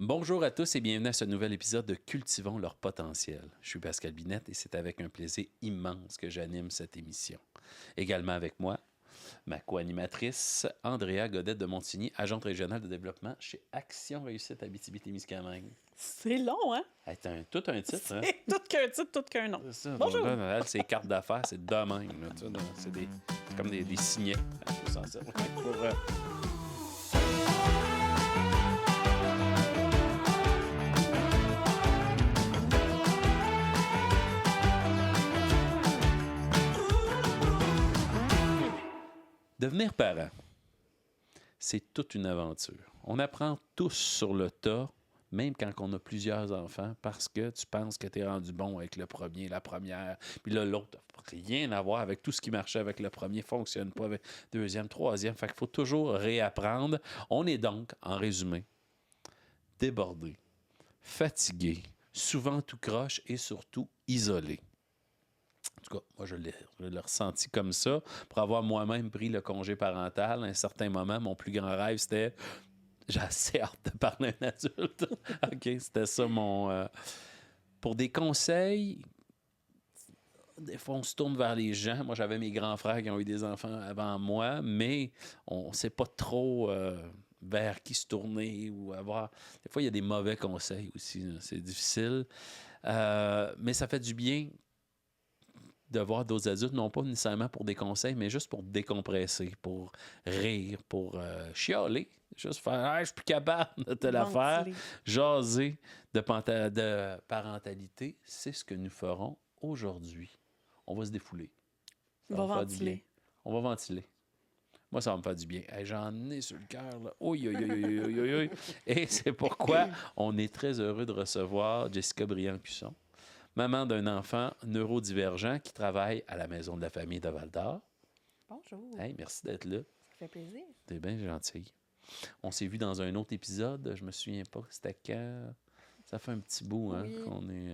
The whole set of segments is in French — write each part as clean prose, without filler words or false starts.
Bonjour à tous et bienvenue à ce nouvel épisode de Cultivons leur potentiel. Je suis Pascal Binette et c'est avec un plaisir immense que j'anime cette émission. Également avec moi, ma co-animatrice Andrea Godette de Montigny, agente régionale de développement chez Action Réussite Abitibi-Témiscamingue. C'est long, hein? Hey, tout un titre, hein? C'est tout qu'un titre, tout qu'un nom. C'est ça. Bonjour! Là, c'est cartes d'affaires, c'est de même. Là, tu sais, là, c'est comme des signets. Il faut s'en servir pour, Devenir parent, c'est toute une aventure. On apprend tous sur le tas, même quand on a plusieurs enfants, parce que tu penses que tu es rendu bon avec le premier, la première, puis là, l'autre n'a rien à voir avec tout ce qui marchait avec le premier, ne fonctionne pas avec le deuxième, troisième. Fait qu'il faut toujours réapprendre. On est donc, en résumé, débordé, fatigué, souvent tout croche et surtout isolé. En tout cas, moi, je l'ai ressenti comme ça. Pour avoir moi-même pris le congé parental, à un certain moment, mon plus grand rêve, c'était j'ai assez hâte de parler à un adulte. OK, c'était ça mon... Pour des conseils, des fois, on se tourne vers les gens. Moi, j'avais mes grands frères qui ont eu des enfants avant moi, mais on ne sait pas trop vers qui se tourner ou avoir... Des fois, il y a des mauvais conseils aussi. Là. C'est difficile. Mais ça fait du bien de voir d'autres adultes, non pas nécessairement pour des conseils, mais juste pour décompresser, pour rire, pour chialer. Juste faire « je suis plus capable de te la faire », jaser de parentalité. C'est ce que nous ferons aujourd'hui. On va se défouler. On va ventiler. On va ventiler. Moi, ça va me faire du bien. Hey, j'en ai sur le cœur. Là. Oui, oui, oui, oui, oui, oui, oui. Et c'est pourquoi on est très heureux de recevoir Jessica Briand-Cusson, maman d'un enfant neurodivergent qui travaille à la Maison de la famille de Val-d'Or. Bonjour. Hey, merci d'être là. Ça fait plaisir. T'es bien gentille. On s'est vu dans un autre épisode. Je me souviens pas c'était quand. Ça fait un petit bout hein, Oui. qu'on est...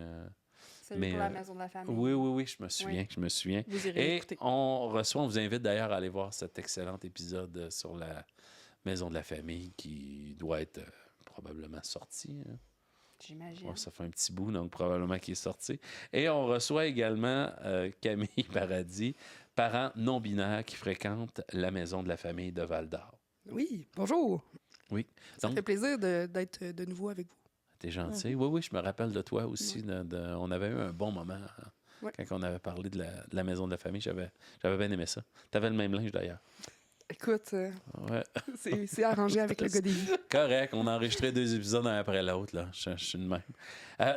Celui pour la Maison de la famille. Oui, je me souviens. Vous irez écouter. On vous invite d'ailleurs à aller voir cet excellent épisode sur la Maison de la famille qui doit être probablement sorti. Hein. J'imagine. Ouais, ça fait un petit bout, donc probablement qu'il est sorti. Et on reçoit également Camille Paradis, parent non-binaire qui fréquente la Maison de la famille de Val-d'Or. Oui, bonjour. Oui. Ça Donc, fait plaisir d'être de nouveau avec vous. t'es gentil. Oui, je me rappelle de toi aussi. On avait eu un bon moment quand on avait parlé de la Maison de la famille. J'avais bien aimé ça. T'avais le même linge d'ailleurs. Écoute, Ouais. c'est arrangé avec le gars des vies. Correct, on a enregistré 2 épisodes un après l'autre. Là. Je suis de même.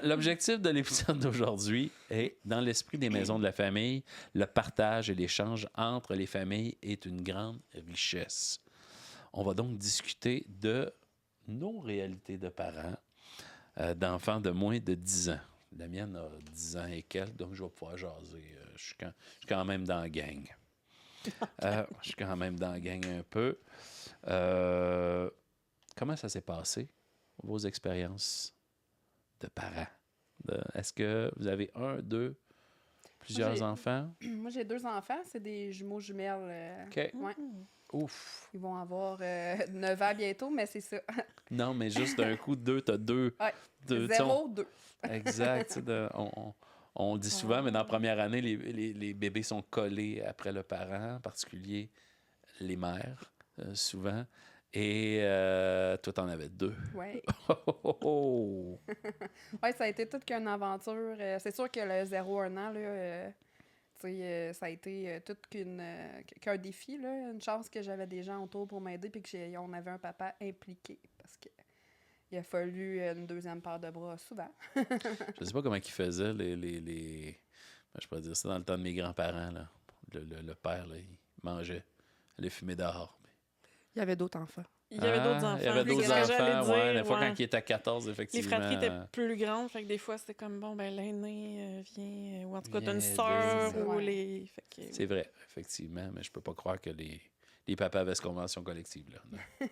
L'objectif de l'épisode d'aujourd'hui est, dans l'esprit des maisons de la famille, le partage et l'échange entre les familles est une grande richesse. On va donc discuter de nos réalités de parents d'enfants de moins de 10 ans. La mienne a 10 ans et quelques, donc je vais pouvoir jaser. Je suis quand même dans la gang. Je suis quand même dans la gang un peu. Comment ça s'est passé, vos expériences de parents? Est-ce que vous avez plusieurs enfants? Moi, j'ai 2 enfants. C'est des jumeaux jumelles. OK. Ouais. Ouf. Ils vont avoir 9 ans bientôt, mais c'est ça. Non, mais juste d'un coup, t'as deux. Ouais. Deux, 0, 2. Exact. On le dit souvent, mais dans la première année, les bébés sont collés après le parent, en particulier les mères, souvent. Et toi, t'en avais 2. Oui. Oh! Oui, ça a été toute qu'une aventure. C'est sûr que le 0-1 an, là, ça a été tout qu'un défi. Là. Une chance que j'avais des gens autour pour m'aider et qu'on avait un papa impliqué. Parce que il a fallu une deuxième paire de bras souvent. Je sais pas comment ils faisaient je pourrais dire ça dans le temps de mes grands-parents. Là. Le père, là, il mangeait, allait fumer dehors. Il y avait d'autres enfants. Il y avait d'autres enfants. Il y avait d'autres C'est ce que j'allais enfants, dire, des fois, quand il était à 14, effectivement. Les fratries étaient plus grandes, fait que des fois, c'était comme, bon, ben l'aîné vient, ou en tout cas, t'as une Viens sœur, aider. ou Ouais. les... Fait que, C'est vrai, effectivement, mais je peux pas croire que les papas avaient cette convention collective. Là. Non.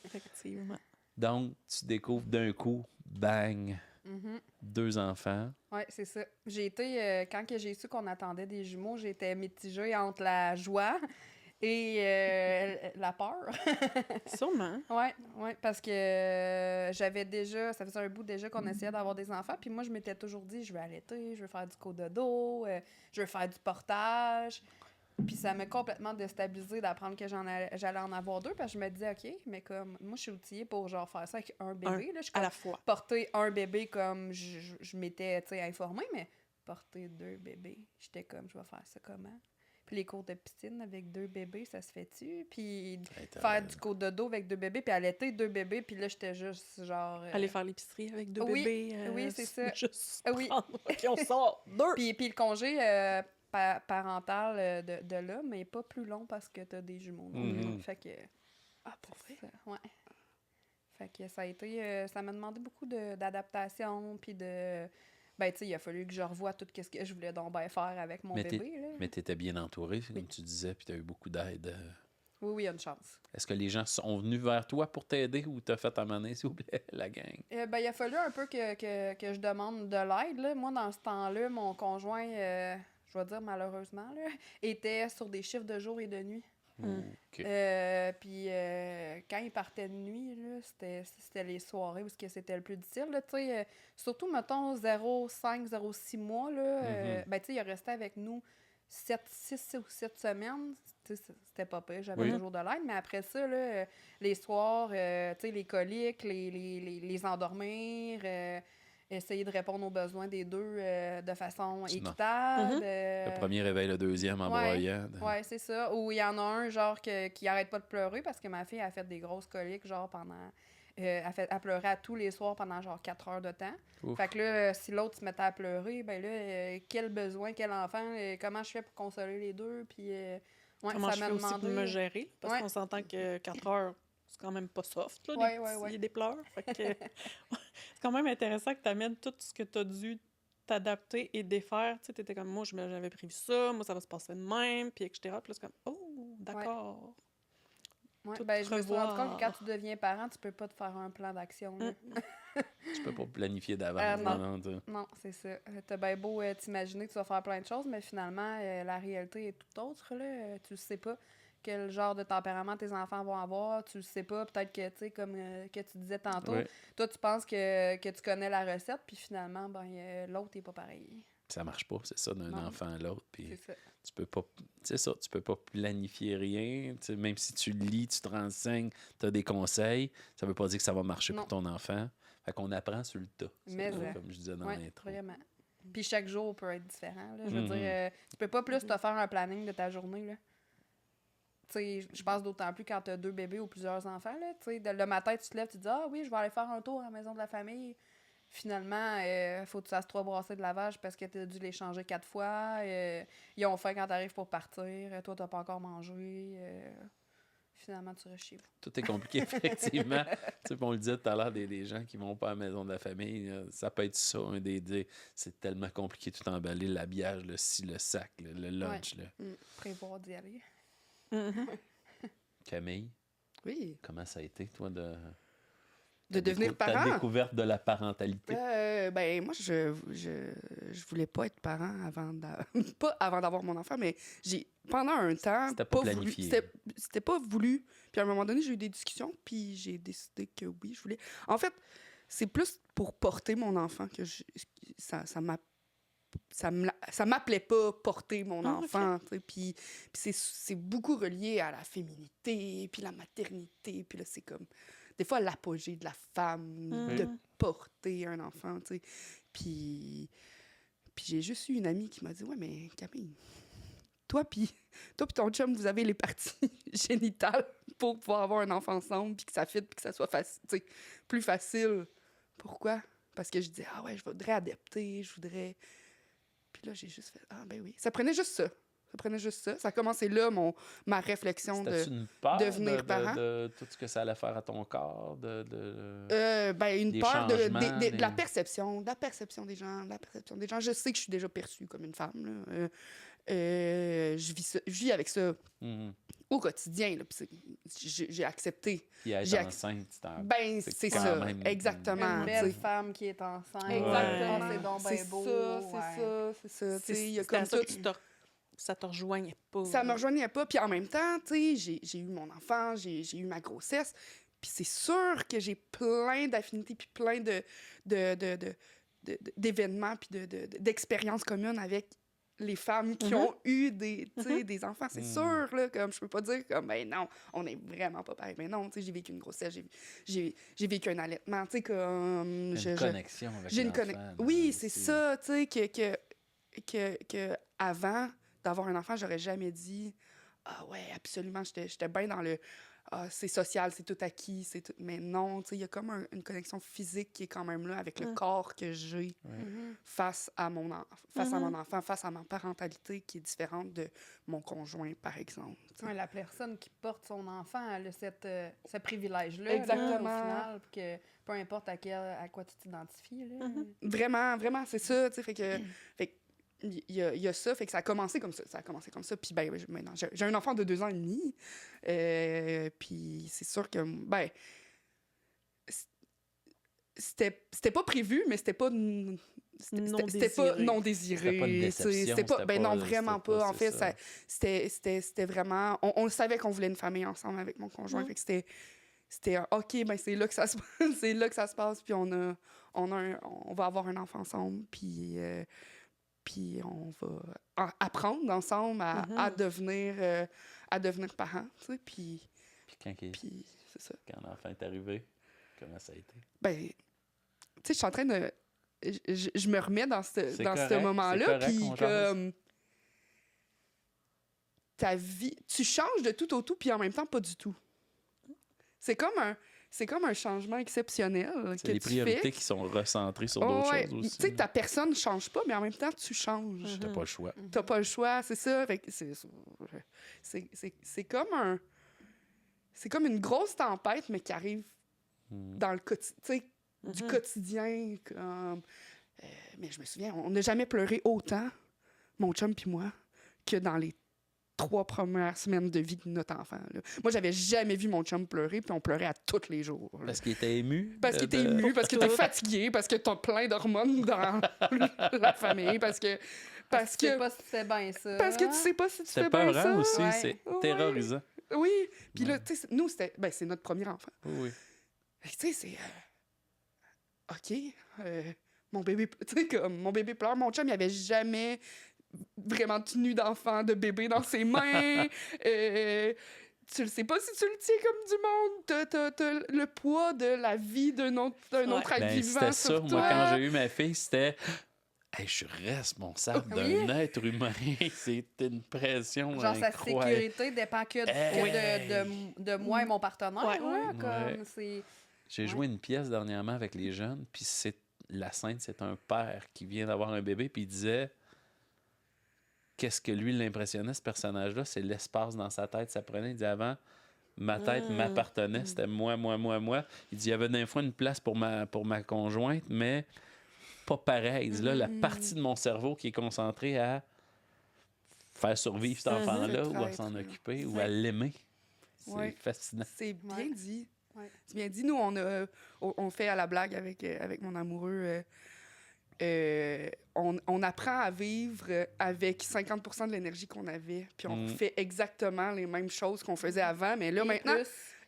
effectivement. Donc, tu découvres d'un coup, bang, 2 enfants. Oui, c'est ça. J'ai été, quand que j'ai su qu'on attendait des jumeaux, j'étais mitigée entre la joie Et la peur. Sûrement. Ouais, parce que j'avais déjà, ça faisait un bout déjà qu'on essayait d'avoir des enfants, puis moi, je m'étais toujours dit, je veux allaiter, je veux faire du cododo, je veux faire du portage. Puis ça m'a complètement déstabilisée d'apprendre que j'allais en avoir deux, parce que je me disais, OK, mais comme, moi, je suis outillée pour, genre, faire ça avec un bébé, là. Je suis À comme, la fois. porter un bébé comme je m'étais, tu sais, informée, mais porter deux bébés, j'étais comme, je vais faire ça comment? Puis les cours de piscine avec deux bébés, ça se fait-tu? Puis faire du cododo avec deux bébés, puis allaiter deux bébés, puis là, j'étais juste genre... Aller faire l'épicerie avec deux oui, bébés. oui, c'est ça. Juste Oui. prendre, OK, on sort deux. Puis le congé parental de l'homme mais pas plus long parce que t'as des jumeaux. Mhm. Fait que... Ah, pour vrai? Ouais. Fait que ça a été... ça m'a demandé beaucoup d'adaptation, puis de... Ben, tu sais, il a fallu que je revoie tout ce que je voulais donc bien faire avec mon bébé, là. Mais tu étais bien entouré, comme tu disais, puis tu as eu beaucoup d'aide. Oui, il y a une chance. Est-ce que les gens sont venus vers toi pour t'aider ou t'as fait amener, s'il vous plaît, la gang? Ben, il a fallu un peu que je demande de l'aide, là. Moi, dans ce temps-là, mon conjoint, je vais dire malheureusement, là, était sur des chiffres de jour et de nuit. OK. Puis quand il partait de nuit, là, c'était les soirées où c'était le plus difficile. Là, surtout, mettons, 0,5, 0,6 mois, là, ben, il est resté avec nous 6 ou 7 semaines. C'était pas pire, j'avais Oui. toujours de l'aide. Mais après ça, là, les soirs, les coliques, les endormir, essayer de répondre aux besoins des deux de façon équitable. Le premier réveille le deuxième en broyant. Ouais, c'est ça. Ou il y en a un, genre, qui arrête pas de pleurer parce que ma fille a fait des grosses coliques, genre, pendant... elle pleurait à tous les soirs pendant, genre, 4 heures de temps. Ouf. Fait que là, si l'autre se mettait à pleurer, ben là, quel besoin, quel enfant, comment je fais pour consoler les deux, puis... Comment ça je m'a fais aussi pour demandé... me gérer? Parce Ouais. qu'on s'entend que 4 heures, c'est quand même pas soft, là, Ouais. des pleurs. Fait que c'est quand même intéressant que tu amènes tout ce que tu as dû t'adapter et défaire. Tu sais, t'étais comme, moi, j'avais prévu ça, moi, ça va se passer de même, puis etc. Puis là, c'est comme, oh, d'accord. Ouais, Tout ben, je me suis rendu compte revoir. que quand tu deviens parent, tu peux pas te faire un plan d'action. Là. Tu peux pas planifier d'avance. non. tu sais. Non, c'est ça. T'as bien beau t'imaginer que tu vas faire plein de choses, mais finalement, la réalité est tout autre. Là. Tu sais pas quel genre de tempérament tes enfants vont avoir. Tu sais pas, peut-être que, tu sais, comme que tu disais tantôt, Ouais. toi, tu penses que tu connais la recette, puis finalement, ben, l'autre est pas pareil. Ça marche pas, c'est ça, d'un Non. enfant à l'autre. Puis C'est ça. tu peux pas, c'est ça, tu peux pas planifier rien. Tu sais, même si tu lis, tu te renseignes, tu as des conseils, ça veut pas dire que ça va marcher Non. pour ton enfant. Fait qu'on apprend sur le tas. C'est Mais ça, comme je disais dans Ouais, l'intro. vraiment. Puis chaque jour peut être différent. Là. Je veux Mhm. dire, tu peux pas plus te faire un planning de ta journée. Là. Tu sais, je pense d'autant plus quand tu as 2 bébés ou plusieurs enfants. Là. Tu sais, le matin, tu te lèves, tu te dis « Ah oui, je vais aller faire un tour à la maison de la famille. » Finalement, faut que tu fasses 3 brassées de lavage parce que tu as dû les changer 4 fois. Ils ont faim quand tu arrives pour partir. Toi, tu n'as pas encore mangé. Finalement, tu restes chez vous. Tout est compliqué, effectivement. Tu sais, puis on le disait tout à l'heure, des gens qui vont pas à la maison de la famille, ça peut être ça, un des c'est tellement compliqué tout emballer, l'habillage, le sac, le lunch. Là. Prévoir d'y aller. Camille, Oui. comment ça a été, toi, de devenir ta parent? découverte de la parentalité? Ben, moi, je voulais pas être parent pas avant d'avoir mon enfant, mais pendant un temps... C'était pas voulu. planifié. C'était pas voulu. Puis à un moment donné, j'ai eu des discussions, puis j'ai décidé que oui, je voulais... En fait, c'est plus pour porter mon enfant que ça m'appelait pas porter mon enfant, tu sais, puis c'est beaucoup relié à la féminité, puis la maternité, puis là, c'est comme, des fois, l'apogée de la femme, de porter un enfant, tu sais, puis j'ai juste eu une amie qui m'a dit « Ouais, mais Camille, toi puis ton chum, vous avez les parties génitales pour pouvoir avoir un enfant ensemble, puis que ça fit, puis que ça soit facile, tu sais, plus facile. Pourquoi? Parce que je disais « Ah ouais, je voudrais adapter, je voudrais... » Puis là, j'ai juste fait « Ah ben oui. » Ça prenait juste ça. Ça a commencé là, ma réflexion C'était de une peur devenir parent. de tout ce que ça allait faire à ton corps? une des peur de changements, la perception des gens, Je sais que je suis déjà perçue comme une femme. Là. Je vis avec ça Mhm. au quotidien. Là, puis j'ai accepté. Puis être J'ai enceinte, C'est quand ça, même exactement. Une belle tu sais. femme qui est enceinte. Exactement. Ah, c'est donc C'est bien beau. ça, c'est ça. Tu sais, il y a C'était comme ça tout. que tu t'as ça te rejoignait pas. Ça me rejoignait pas. Puis en même temps, tu sais, j'ai eu mon enfant, j'ai eu ma grossesse. Puis c'est sûr que j'ai plein d'affinités, puis plein d'événements, puis d'expériences communes avec les femmes qui ont eu des enfants. C'est sûr, là, comme je peux pas dire comme, ben non, on est vraiment pas pareil. Mais non, tu sais, j'ai vécu une grossesse, j'ai vécu un allaitement, tu sais, comme... Une connexion avec j'ai une l'enfant. connexion. Oui, c'est ça, tu sais, que avant d'avoir un enfant, j'aurais jamais dit « Ah ouais, absolument, j'étais bien dans le... Ah, c'est social, c'est tout acquis, c'est tout... » Mais non, tu sais, il y a comme une connexion physique qui est quand même là avec le corps que j'ai face à mon enfant, face à ma parentalité qui est différente de mon conjoint, par exemple. Ouais, la personne qui porte son enfant, elle a ce privilège-là. Exactement. Là, au final, puis que peu importe à quoi tu t'identifies. Là. Vraiment, vraiment, c'est ça, tu sais, fait que il y a ça, fait que ça a commencé comme ça. Puis ben, maintenant, j'ai un enfant de 2 ans et demi. Puis c'est sûr que, ben, c'était pas prévu, mais c'était pas non désiré. C'était pas une déception. Non, vraiment pas. En fait, c'était vraiment... On savait qu'on voulait une famille ensemble avec mon conjoint. Fait que c'était OK, ben c'est là que ça se passe. C'est là que ça se passe. Puis on va avoir un enfant ensemble. Puis on va apprendre ensemble à devenir parents, tu sais, puis c'est ça. Quand l'enfant est arrivé, comment ça a été? Ben, tu sais, je suis en train de... Je me remets dans ce moment-là, correct, puis comme... Ta vie... Tu changes de tout au tout, puis en même temps, pas du tout. C'est comme un changement exceptionnel que tu fais. C'est les priorités qui sont recentrées sur d'autres choses aussi. Tu sais, ta personne ne change pas, mais en même temps, tu changes. T'as pas le choix. T'as pas le choix, c'est ça. Fait que c'est comme c'est comme une grosse tempête, mais qui arrive dans le quotidien, du quotidien. Comme, mais je me souviens, on n'a jamais pleuré autant, mon chum puis moi, que dans les 3 premières semaines de vie de notre enfant. Là. Moi, j'avais jamais vu mon chum pleurer, puis on pleurait à tous les jours. Là. Parce qu'il était ému? Parce qu'il était ému, parce qu'il était fatigué, parce que t'as plein d'hormones dans la famille, parce que tu sais pas si tu fais bien ça. Parce que tu sais pas si tu fais C'est bien ça. peurant aussi, Ouais. c'est terrorisant. Oui, puis là, tu sais, nous, c'est notre premier enfant. Oui. Tu sais, c'est... OK, mon bébé... Tu sais, comme, mon bébé pleure. Mon chum, il avait jamais vraiment tenu d'enfant, de bébé dans ses mains. Tu le sais pas si tu le tiens comme du monde. T'as le poids de la vie d'un autre être vivant c'était sur ça. toi. Moi, quand j'ai eu ma fille, c'était... Hey, je suis responsable d'un être humain. C'était une pression Genre, sa incroyable. sécurité dépend que de moi et mon partenaire. Ouais. Là, comme Ouais. c'est... J'ai joué une pièce dernièrement avec les jeunes, puis la scène, c'est un père qui vient d'avoir un bébé, puis il disait... Qu'est-ce que lui l'impressionnait, ce personnage-là? C'est l'espace dans sa tête. Ça prenait, il dit avant, ma tête m'appartenait, c'était moi. Il dit, il y avait d'un fois une place pour ma conjointe, mais pas pareil. Il dit, là, la partie de mon cerveau qui est concentrée à faire survivre cet enfant-là, ou à s'en occuper, ou à l'aimer. C'est fascinant. C'est bien Ouais. dit. Ouais. C'est bien dit. Nous, on fait à la blague avec mon amoureux... on apprend à vivre avec 50% de l'énergie qu'on avait. Puis on fait exactement les mêmes choses qu'on faisait avant. Mais là, maintenant...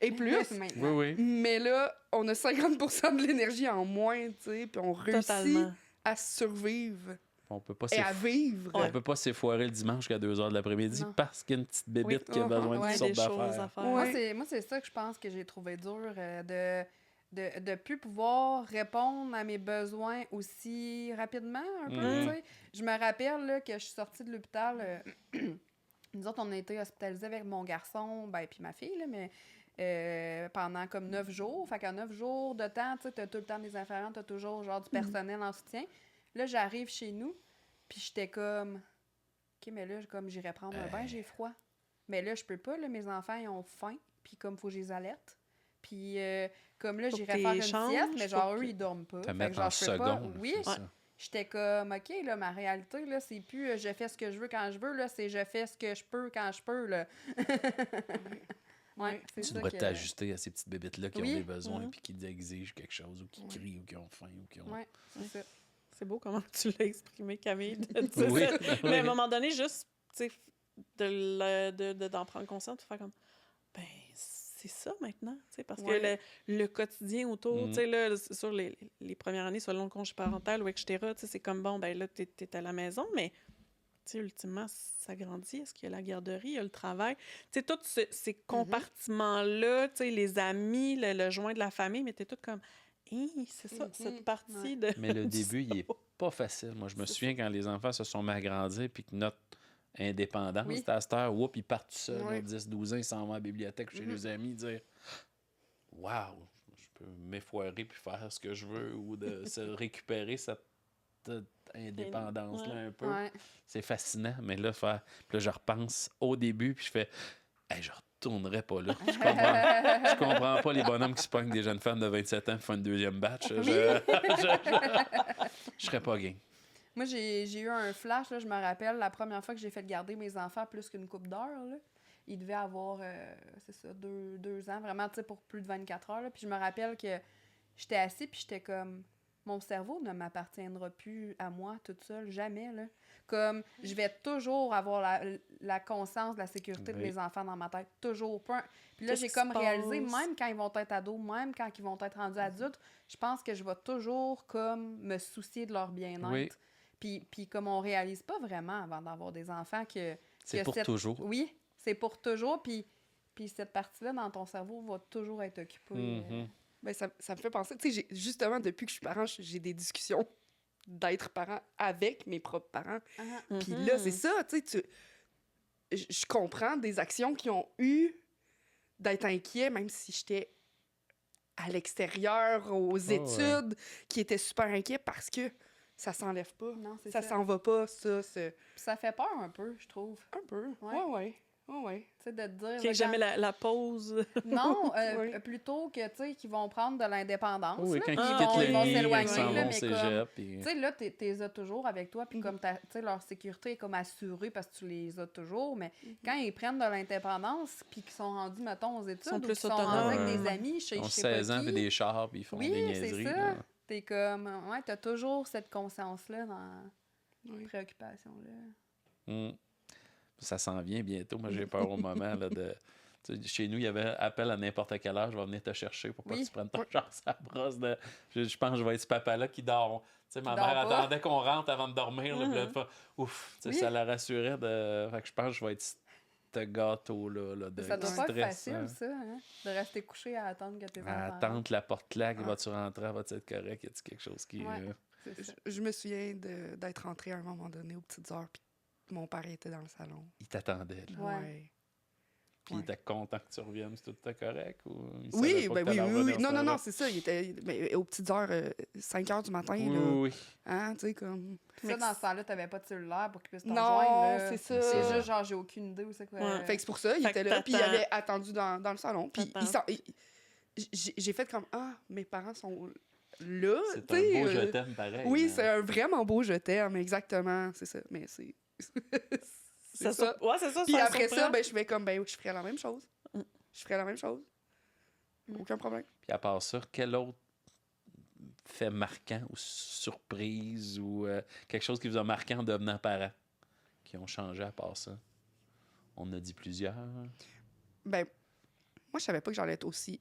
Et plus. maintenant. Oui. Mais là, on a 50% de l'énergie en moins, tu sais. Puis on réussit Totalement. à survivre On peut pas et à vivre. On peut pas s'effoirer le dimanche jusqu'à 2h de l'après-midi Non. parce qu'il y a une petite bébite qui a besoin de Ouais, toutes des sortes choses d'affaires. à faire. Ouais. Moi, c'est ça que je pense que j'ai trouvé dur, de plus pouvoir répondre à mes besoins aussi rapidement, un peu, tu sais. Je me rappelle là, que je suis sortie de l'hôpital. Nous autres, on a été hospitalisés avec mon garçon, puis ma fille, là, mais pendant comme 9 jours. Fait qu'en 9 jours de temps, tu sais, t'as tout le temps des infirmières, t'as toujours genre du personnel en soutien. Là, j'arrive chez nous, puis j'étais comme... OK, mais là, comme j'irais prendre un bain, j'ai froid. Mais là, je peux pas, là, mes enfants, ils ont faim, puis comme faut que je les alerte. Puis comme là, Faut j'irais que faire une t'échanges, sieste, mais faut genre, que- eux, ils dorment pas. Te Fait que mettre genre, en je peux pas... seconde. Oui, c'est ça. j'étais comme, OK, là, ma réalité, là, c'est plus je fais ce que je veux quand je veux, là, c'est je fais ce que je peux quand je peux, là. Ouais, c'est Tu ça devrais que... t'ajuster à ces petites bébites-là qui Oui. ont des besoins puis qui exigent quelque chose ou qui crient ou qui ont faim ou qui ont... Ouais, c'est ça. C'est beau comment tu l'as exprimé, Camille. De dire Oui, ça. Mais à un moment donné, juste tu sais, d'en prendre conscience, de faire comme, ben, c'est ça maintenant, tu sais, parce que le quotidien autour, tu sais, là, sur les premières années, selon le congé parental ou etc., tu sais, c'est comme, bon, ben là, t'es à la maison, mais, tu sais, ultimement, ça grandit. Est-ce qu'il y a la garderie, il y a le travail? Tu sais, tous ces compartiments-là, tu sais, les amis, le joint de la famille, mais t'es tout comme, c'est ça, cette partie de... Mais le du début, il est pas facile. Moi, je me souviens quand les enfants se sont mis à grandir puis que notre indépendance, c'était à cette heure, ils partent tout seuls, à 10-12 ans, ils s'en vont à la bibliothèque chez les amis, dire « Wow, je peux m'effoirer puis faire ce que je veux » ou de se récupérer cette indépendance-là un peu. C'est fascinant, mais là, puis là, je repense au début puis je fais hey, « Je retournerai pas là. » Je comprends pas les bonhommes qui se pognent des jeunes femmes de 27 ans qui font une deuxième batch. Je serais pas game. Moi, j'ai eu un flash, là, je me rappelle, la première fois que j'ai fait garder mes enfants plus qu'une couple d'heures, là. Ils devaient avoir, c'est ça, 2 ans, vraiment, tu sais, pour plus de 24 heures. Là. Puis je me rappelle que j'étais assise, puis j'étais comme, mon cerveau ne m'appartiendra plus à moi toute seule, jamais, là. Comme, je vais toujours avoir la conscience de la sécurité de mes enfants dans ma tête, toujours. Puis là, j'ai comme réalisé, même quand ils vont être ados, même quand ils vont être rendus adultes, je pense que je vais toujours, comme, me soucier de leur bien-être. Oui. Puis comme on réalise pas vraiment avant d'avoir des enfants que... C'est pour toujours. Oui, c'est pour toujours, puis cette partie-là dans ton cerveau va toujours être occupée. Ben, ça me fait penser, tu sais, justement, depuis que je suis parent, j'ai des discussions d'être parent avec mes propres parents. Puis là, c'est ça, tu sais, je comprends des actions qui ont eu d'être inquiets, même si j'étais à l'extérieur, aux études, qui étaient super inquiets parce que ça s'enlève pas. Non, c'est ça ça. s'en va pas, ça. Puis ça fait peur un peu, je trouve. Un peu. Ouais. Ouais. Tu sais, de te dire... Qu'il n'y ait jamais la pause. Non, plutôt que, tu sais, qu'ils vont prendre de l'indépendance. Oui, là, quand puis ils quittent le ils vont nid, s'éloigner, ils s'en là, vont au mais cégep. tu sais, là, t'es as toujours avec toi, puis comme, tu sais, leur sécurité est comme assurée parce que tu les as toujours, mais quand ils prennent de l'indépendance, puis qu'ils sont rendus, mettons, aux études, Ils sont plus ou qu'ils sont autonomes. rendus avec des amis, Ils ont je sais pas 16 ans, qui. puis des chars, puis ils font des niaiseries. C'est ça. Là. T'es comme, ouais, t'as toujours cette conscience-là dans les préoccupations-là. Ça s'en vient bientôt. Moi, j'ai peur au moment là, de... Tu sais, chez nous, il y avait appel à n'importe quelle heure. Je vais venir te chercher pour pas que tu prennes ton char sur la brosse. Je pense que je vais être ce papa-là qui dort. Tu sais, ma mère attendait qu'on rentre avant de dormir. Là, ouf, ça la rassurait. Fait que je pense que je vais être ce gâteau-là. Ça doit pas être stress, facile, ça, hein? De rester couché à attendre que tes enfants à attendre que la porte claque. Va-tu rentrer? Va-tu être correct? Y a-t-il quelque chose qui... Je me souviens d'être rentrée à un moment donné aux petites heures, puis mon père était dans le salon. Il t'attendait, là. Ouais. Puis il était content que tu reviennes, c'est tout correct? Ou il Oui, savait pas ben que t'allais oui. revenir ce temps-là? Non, c'est ça. Il était aux petites heures, 5 heures du matin. Là. Oui. Hein, tu sais, comme... Ça, dans ce temps-là, t'avais pas de cellulaire pour qu'ils puissent t'en Non, joindre. Là. c'est ça. C'est juste, genre, j'ai aucune idée où c'est quoi. Ouais. Fait que c'est pour ça, il Fait était que là, puis il t'attends. avait attendu dans le salon. Puis j'ai fait comme, mes parents sont là. C'est tu un sais, beau je t'aime pareil. Oui, hein. c'est un vraiment beau je t'aime, exactement. C'est ça. Mais c'est. c'est ça. Ouais, c'est ça. Puis ça après ça, surprend. ben, je fais comme, je ferais la même chose. Je ferais la même chose. Aucun problème. Puis à part ça, quel autre fait marquant ou surprise ou quelque chose qui vous a marqué en devenant parent qui ont changé à part ça? On en a dit plusieurs. Ben, moi, je savais pas que j'allais être aussi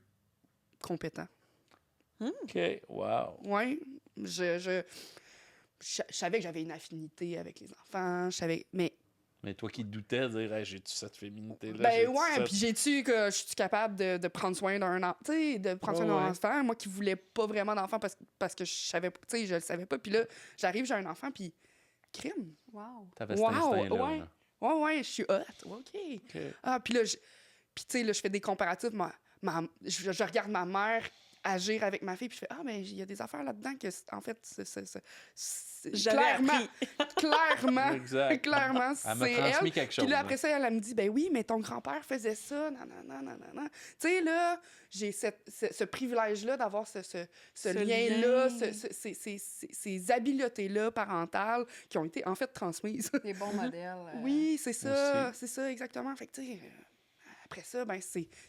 compétent. OK, wow. Ouais, je savais que j'avais une affinité avec les enfants, je savais, mais toi qui te doutais, dire hey, j'ai-tu cette féminité-là? ben J'ai-tu ouais, cette- puis j'ai-tu que je suis capable de prendre soin d'un enfant, tu sais, de prendre soin d'un enfant, moi qui voulais pas vraiment d'enfant parce que je savais pas, tu sais, je le savais pas, puis là, j'arrive, j'ai un enfant, puis crime. Wow. T'avais cet instinct-là. Ouais. là. Ouais, je suis hot, OK. Ah, puis là, puis tu sais, là, je fais des comparatifs, je regarde ma mère agir avec ma fille, puis je fais mais il y a des affaires là-dedans que, en fait, c'est J'avais clairement, appris. Exact. clairement, Elle m'a c'est transmis elle. quelque chose. Puis là, après ça, elle me dit, ben oui, mais ton grand-père faisait ça, nanana. Tu sais, là, j'ai ce privilège-là d'avoir ce lien-là, lien. ces habiletés-là parentales qui ont été, en fait, transmises. Des bons modèles. Oui, c'est ça, aussi. c'est ça, exactement. Fait que, tu sais, après ça, ben,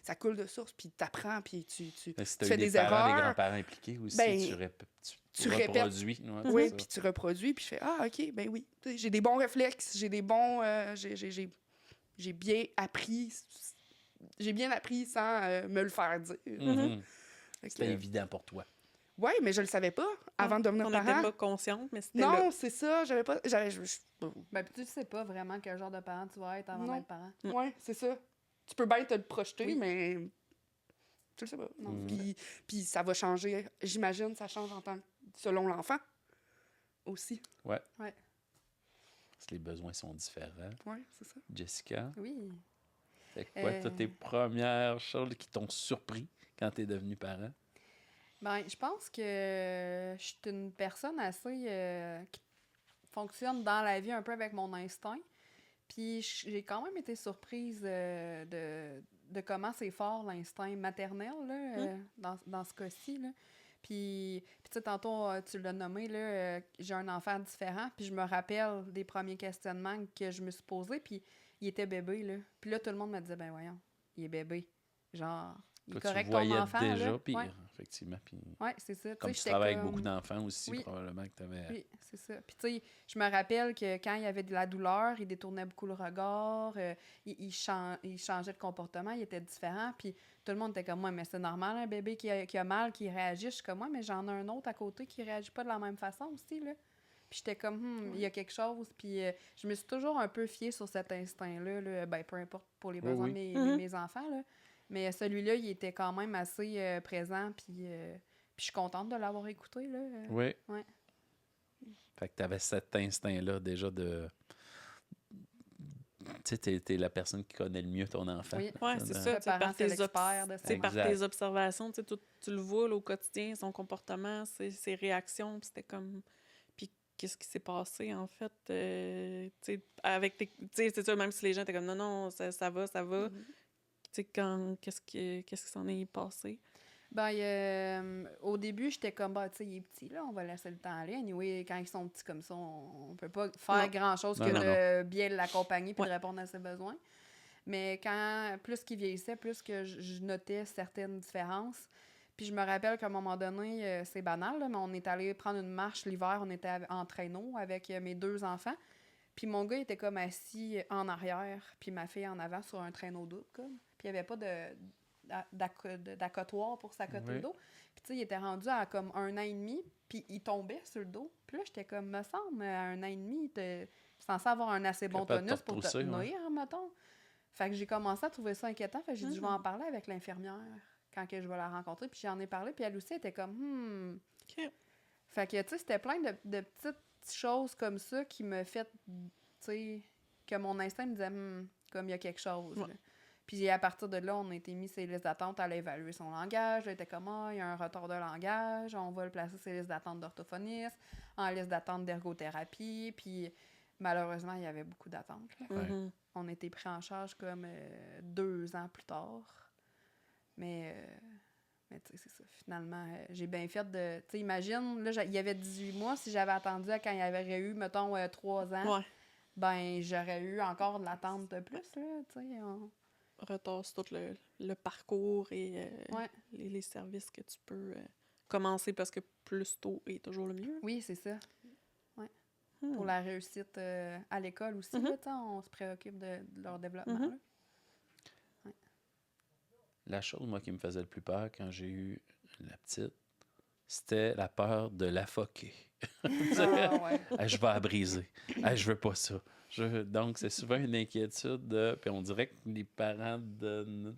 ça coule de source, puis t'apprends, puis tu Mais si t'as fais eu des des parents, des erreurs. grands-parents impliqués aussi, Ben, tu tu répètes. Reproduis. Ouais, c'est Oui, ça. puis tu reproduis, puis je fais ah OK, ben oui, tu sais, j'ai des bons réflexes, j'ai des bons j'ai bien appris sans me le faire dire. Mhm. Fait que, C'était évident pour toi. ouais, mais je le savais pas avant de devenir On parent. n'était pas consciente, mais c'était Non, là. c'est ça, j'avais pas Ben, puis tu sais pas vraiment quel genre de parent tu vas être avant Non. d'être parent. ouais, c'est ça. Tu peux bien te le projeter, Oui. mais tu le sais pas. Non, Mhm. Puis ça va changer, j'imagine, ça change selon l'enfant aussi. Ouais. Ouais. Parce que les besoins sont différents. Ouais, c'est ça. Jessica, Oui. c'est quoi toutes tes Euh. premières choses qui t'ont surpris quand t'es devenue parent? Ben, je pense que je suis une personne assez qui fonctionne dans la vie un peu avec mon instinct. Puis j'ai quand même été surprise de comment c'est fort l'instinct maternel là, dans ce cas-ci. Là. Puis tu sais, tantôt, tu l'as nommé, là, j'ai un enfant différent. Puis je me rappelle des premiers questionnements que je me suis posés. Puis il était bébé. Là. Puis là, tout le monde me disait, ben voyons, il est bébé. Genre, il est Que tu correct ton voyais enfant. déjà, là. puis Ouais. effectivement. Puis Ouais, c'est ça. comme Tu sais, tu j'étais travailles avec comme- beaucoup d'enfants aussi, Oui. probablement que tu avais... Oui, c'est ça. Puis, tu sais, je me rappelle que quand il y avait de la douleur, il détournait beaucoup le regard, il changeait de comportement, il était différent. Puis, tout le monde était comme moi, mais c'est normal, un bébé qui a mal, qui réagit. Je suis comme moi, mais j'en ai un autre à côté qui réagit pas de la même façon aussi, là. Puis, j'étais comme, il y a quelque chose. Puis, je me suis toujours un peu fiée sur cet instinct-là, là. Ben, peu importe pour les besoins oui. de Mhm. mes enfants, là. Mais celui-là, il était quand même assez présent, puis je suis contente de l'avoir écouté, là. Oui. Ouais. Fait que tu avais cet instinct-là déjà de... Tu sais, t'es la personne qui connaît le mieux ton enfant. Oui. Ouais, Ça, c'est dans- ça. Le Tu sais, parent, c'est l'expert de ça. par Exact. tes observations, tu sais, tu le vois là, au quotidien, son comportement, ses réactions, puis c'était comme... Puis qu'est-ce qui s'est passé, en fait, tu sais, avec tes... Tu sais, c'est sûr, même si les gens étaient comme, non, ça va, ça va. Mhm. Tu sais, qu'est-ce qui s'en est passé? Ben, au début, j'étais comme, bah, tu sais, il est petit, là, on va laisser le temps aller. Anyway, quand ils sont petits comme ça, on peut pas faire Non. grand-chose Non, que non, de bien l'accompagner puis Ouais. de répondre à ses besoins. Mais plus qu'il vieillissait, plus que je notais certaines différences. Puis je me rappelle qu'à un moment donné, c'est banal, là, mais on est allé prendre une marche l'hiver, on était en traîneau avec mes 2 enfants. Puis mon gars était comme assis en arrière, puis ma fille en avant sur un traîneau double, comme. Puis il n'y avait pas d'accotoir pour s'accoter Oui. le dos. Puis tu sais, il était rendu à comme 1 an et demi, puis il tombait sur le dos. Puis là, j'étais comme, me semble, à 1 an et demi, t'es censé avoir un assez bon Capable de tonus te pour te retrousser, tenir, mettons. Fait que j'ai commencé à trouver ça inquiétant. Fait que j'ai dit, je vais en parler avec l'infirmière quand que je vais la rencontrer. Puis j'en ai parlé, puis elle aussi était comme, OK. Fait que, tu sais, c'était plein de petites choses comme ça qui me fait, tu sais, que mon instinct me disait, comme il y a quelque chose. Ouais. Là. Puis à partir de là, on a été mis sur les listes d'attente à évaluer son langage. Là, il était comme, il y a un retard de langage, on va le placer sur les listes d'attente d'orthophoniste, en liste d'attente d'ergothérapie. Puis malheureusement, il y avait beaucoup d'attentes. Là. Ouais. Mhm. On a été pris en charge comme 2 ans plus tard. Mais tu sais, c'est ça. Finalement, j'ai bien fait de... Tu sais, imagine, là, il y avait 18 mois. Si j'avais attendu à quand il y avait eu, mettons, 3 ans, Ouais. ben j'aurais eu encore de l'attente de plus, là, tu sais. Retard sur tout le parcours et Ouais. les services que tu peux commencer parce que plus tôt est toujours le mieux. Oui, c'est ça. Hmm. Pour la réussite à l'école aussi, Mhm. là, tu sais, on se préoccupe de leur développement. Mhm. Là. La chose, moi, qui me faisait le plus peur quand j'ai eu la petite, c'était la peur de l'affoquer. Ah, ouais. Hey, je vais la briser. Hey, je veux pas ça. Donc, c'est souvent une inquiétude de... Puis on dirait que les parents de...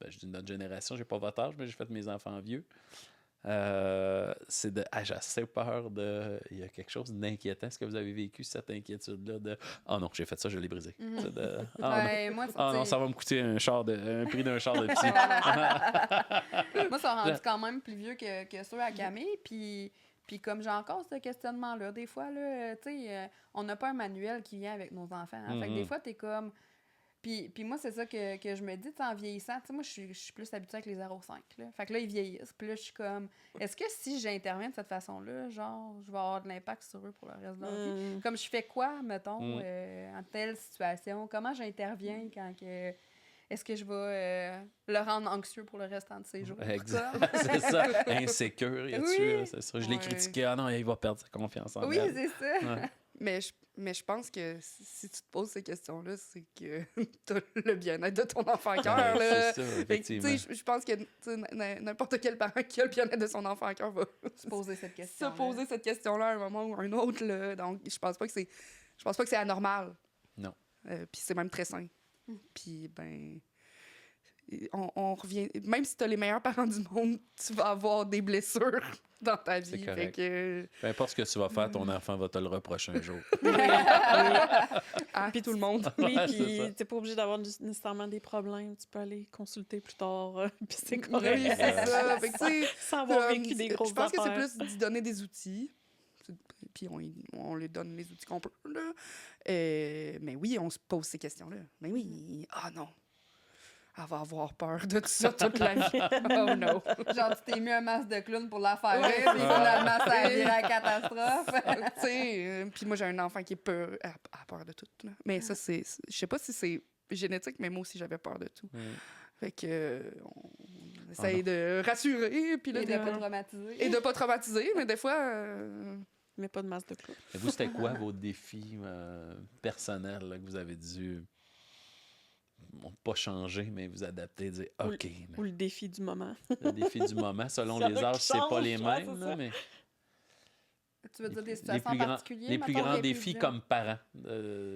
je dis notre génération, j'ai pas votre âge, mais j'ai fait mes enfants vieux. C'est de... j'ai assez peur de... Il y a quelque chose d'inquiétant. Est-ce que vous avez vécu cette inquiétude-là de... Oh non, j'ai fait ça, je l'ai brisé. Mhm. C'est de... Oh Ben, moi, non, tu sais, ça va me coûter un prix d'un char de psy. moi, ça a rendu quand même plus vieux que ceux à Camille. Puis comme j'ai encore ce questionnement-là, des fois, là, tu sais, on n'a pas un manuel qui vient avec nos enfants. Hein. Fait que des fois, t'es comme... Puis moi, c'est ça que je me dis, tu sais, en vieillissant, tu sais, moi, je suis plus habituée avec les 0,5, là. Fait que là, ils vieillissent. Puis là, je suis comme, est-ce que si j'interviens de cette façon-là, genre, je vais avoir de l'impact sur eux pour le reste de leur vie? Hmm. Comme je fais quoi, mettons, Mm. en telle situation? Comment j'interviens quand que... est-ce que je vais le rendre anxieux pour le restant de ses jours? Exact. Comme. C'est ça. Insécure, y a-tu, Oui. c'est ça. Je l'ai Ouais. critiqué. Ah non, il va perdre sa confiance en Oui, elle. c'est ça. Ouais. Mais je pense que si tu te poses ces questions-là, c'est que t'as le bien-être de ton enfant à cœur. Là. C'est ça, Fait que, tu effectivement. sais, je pense que tu sais, n'importe quel parent qui a le bien-être de son enfant à cœur va Se poser cette question. se poser cette question-là à un moment ou à un autre. Là. Donc, je pense pas que c'est anormal. Non. Puis c'est même très sain. Puis, ben, on revient... Même si tu as les meilleurs parents du monde, tu vas avoir des blessures dans ta vie. C'est Fait correct. que... Peu importe ce que tu vas faire, ton enfant va te le reprocher un jour. Ah, puis tout le monde. Oui, Ouais, c'est ça. puis t'es pas obligé d'avoir nécessairement des problèmes. Tu peux aller consulter plus tard, puis c'est Oui, correct. c'est ça. Fait que, tu sais, Sans avoir vécu des grosses je pense que c'est affaires. plus d'y donner des outils. Puis on lui donne les outils qu'on peut. Là. Mais oui, on se pose ces questions-là. Mais oui, ah non. Elle va avoir peur de tout ça toute la vie. Oh non. Genre, tu t'es mis un masque de clown pour la faire Ouais. rire, puis finalement, ça a viré à la catastrophe. Tu sais, puis moi, j'ai un enfant qui est peur, a peur de tout. Là. Mais ça, je sais pas si c'est génétique, mais moi aussi, j'avais peur de tout. Mm. Fait que on essaye de rassurer, puis là, Et de pas traumatiser. et de pas traumatiser, mais des fois... Mais pas de masse de clous. Et vous, c'était quoi vos défis personnels là, que vous avez dû pas changer, mais vous adapter, dire Oui. OK, Ou le défi du moment. le défi du moment, selon Ça les qui âges, c'est pas change, les ouais, mêmes, c'est là, ça. mais Tu veux dire des les situations plus grands, particulières? les plus mettons, grands les plus défis jeunes? comme parents.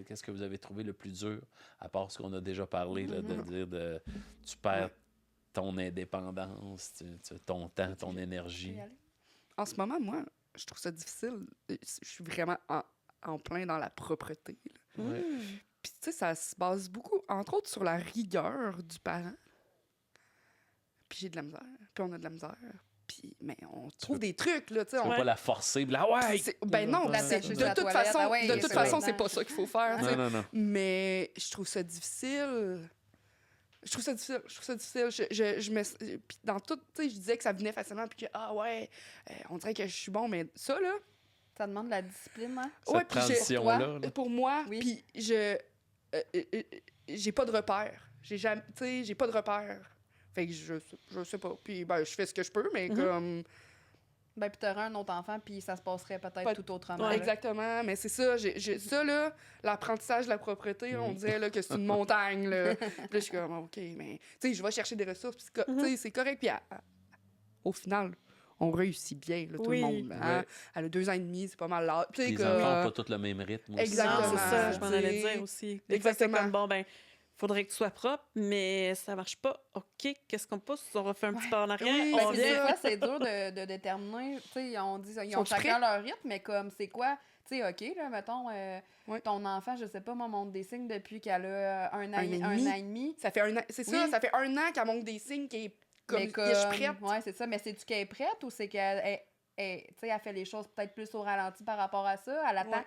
Qu'est-ce que vous avez trouvé le plus dur, à part ce qu'on a déjà parlé, là, de dire tu perds ton indépendance, ton temps, ton Je énergie. peux y aller? En ce moment, moi, je trouve ça difficile. Je suis vraiment en plein dans la propreté. Là. Ouais. Puis, tu sais, ça se base beaucoup, entre autres, sur la rigueur du parent. Puis j'ai de la misère. Puis on a de la misère. Puis, mais on trouve des trucs, là, tu sais. Tu on- peux pas la forcer, puis là, ouais! Ben non, La c'est- sécheuse de de la toute toilette, façon, ah ouais, de c'est toute vrai. façon, c'est pas ça qu'il faut faire, tu sais. Non, non, non. Mais je trouve ça difficile. Je trouve ça difficile. Je me... Puis dans tout, tu sais, je disais que ça venait facilement, puis que, ah ouais, on dirait que je suis bon, mais ça, là... Ça demande de la discipline, hein? Cette Ouais, puis transition-là. là. pour moi, Oui. puis j'ai pas de repère. J'ai jamais, tu sais, j'ai pas de repère. Fait que je sais pas. Puis ben, je fais ce que je peux, mais comme... Ben, puis t'aurais un autre enfant, puis ça se passerait peut-être Pas- tout autrement. Ouais. là. Exactement, mais c'est ça. Ça, là, l'apprentissage de la propreté, on dirait là, que c'est une montagne. Là. Puis là, je suis comme, OK, mais tu sais, je vais chercher des ressources, puis tu sais, c'est correct. Puis au final, on réussit bien, là, tout Oui. le monde. Hein? Ouais. Elle a 2 ans et demi, c'est pas mal là. Tu sais, Les que- enfants n'ont pas tous le même rythme aussi. Exactement. Non, c'est ça, je m'en allais T'sais. dire aussi. Des fois, c'est Exactement. comme, bon, ben, faudrait que tu sois propre, mais ça marche pas. OK, qu'est-ce qu'on pousse? On refait un petit pas en arrière, Oui, Ben, on c'est des vient. fois, c'est dur de déterminer. Tu sais, on dit ils ont Sont-ils chacun prêts? leur rythme, mais comme c'est quoi? Tu sais, OK, là, mettons, Ouais. ton enfant, je sais pas, moi, montre des signes depuis qu'elle a un an Un et un demi. an et demi. Ça fait 1 an. C'est ça, Oui. ça fait 1 an qu'elle montre des signes qui est comme, Mais je suis prête. Ouais, c'est ça. Mais c'est-tu qu'elle est prête ou c'est qu'elle tu sais, elle fait les choses peut-être plus au ralenti par rapport à ça? Elle attend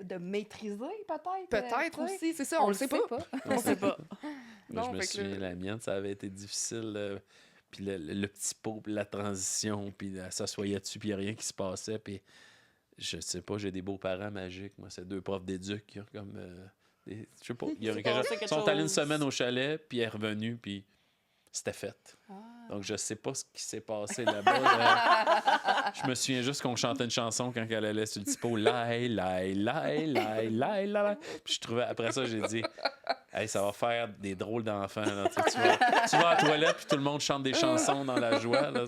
de maîtriser, peut-être? Peut-être tu sais? aussi, c'est ça, on le sait pas. On sait pas. Moi, Non, je me fait que souviens, la mienne, ça avait été difficile. Puis le petit pot, puis la transition, puis elle s'assoyait dessus, puis il n'y a rien qui se passait. Puis je sais pas, j'ai des beaux-parents magiques. Moi, c'est 2 profs d'éduc. Qui ont comme, je sais pas. Il y a C'est quelque passé chose- quelque Ils sont allés une chose. semaine au chalet, puis elle est revenue, puis c'était fait. Ah. Donc, je sais pas ce qui s'est passé là-bas. Je me souviens juste qu'on chantait une chanson quand elle allait sur le petit pot. Lai, lai, lai, lai, lai, lai. Puis je trouvais, après ça, j'ai dit, hey, ça va faire des drôles d'enfants. Là. Tu vas à la toilette, puis tout le monde chante des chansons dans la joie. Là.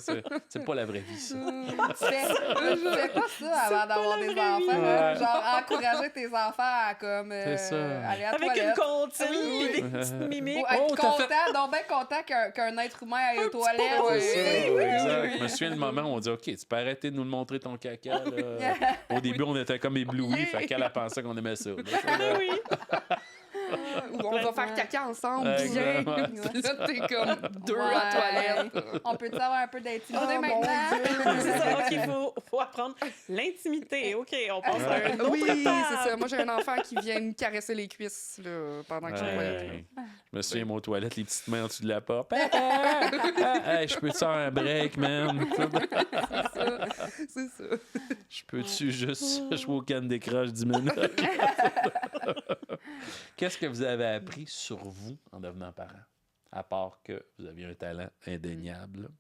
C'est pas la vraie vie, ça. Tu fais pas ça avant d'avoir des vraie vie. enfants. hein? Ouais. Genre, encourager tes enfants à comme C'est ça. aller à la Avec une toilette. comptine, Oui. puis des petites mimiques. Ou être Oh, t'as content, donc bien content qu'un être humain aille aux toilettes. C'est ça, Oui. exact. Je me souviens le moment où on dit OK, tu peux arrêter de nous le montrer ton caca. Là. Au début, on était comme éblouis, fait qu'elle a pensé qu'on aimait ça. là. Oui. Ou on va faire caca ensemble, Exact, bien. ouais. Puis là, t'es comme 2 à Ouais. la toilette. On peut-tu avoir un peu d'intimité Oh, mon maintenant? C'est ça, OK, faut apprendre l'intimité. OK, on passe à un autre Oui, étape. c'est ça. Moi, j'ai un enfant qui vient me caresser les cuisses là, pendant que je suis aux toilettes. Ouais. Je me souviens, moi, aux toilettes, les petites mains en dessous de la porte. Hey, je peux te faire un break, man? C'est ça. Je peux-tu juste jouer au Candy Crush 10 minutes? Qu'est-ce que vous avez appris sur vous en devenant parent? À part que vous aviez un talent indéniable.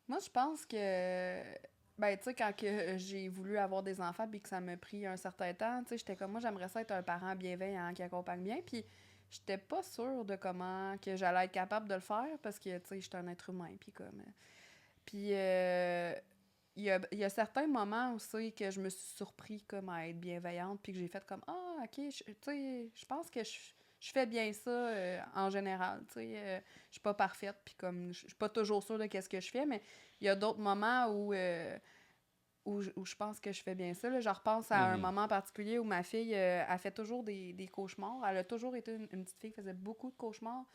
Moi, je pense que, ben, tu sais, quand que j'ai voulu avoir des enfants puis que ça m'a pris un certain temps, tu sais, j'étais comme, moi, j'aimerais ça être un parent bienveillant qui accompagne bien, puis j'étais pas sûre de comment que j'allais être capable de le faire parce que, tu sais, j'étais un être humain, puis comme... Puis, il y a certains moments aussi que je me suis surpris comme à être bienveillante puis que j'ai fait comme, ah, OK, tu sais, je pense que je fais bien ça en général, tu sais. Je suis pas parfaite, puis comme, je suis pas toujours sûre de qu'est-ce que je fais, mais il y a d'autres moments où je pense que je fais bien ça. Là. Je repense à un moment particulier où ma fille, elle fait toujours des cauchemars. Elle a toujours été une petite fille qui faisait beaucoup de cauchemars.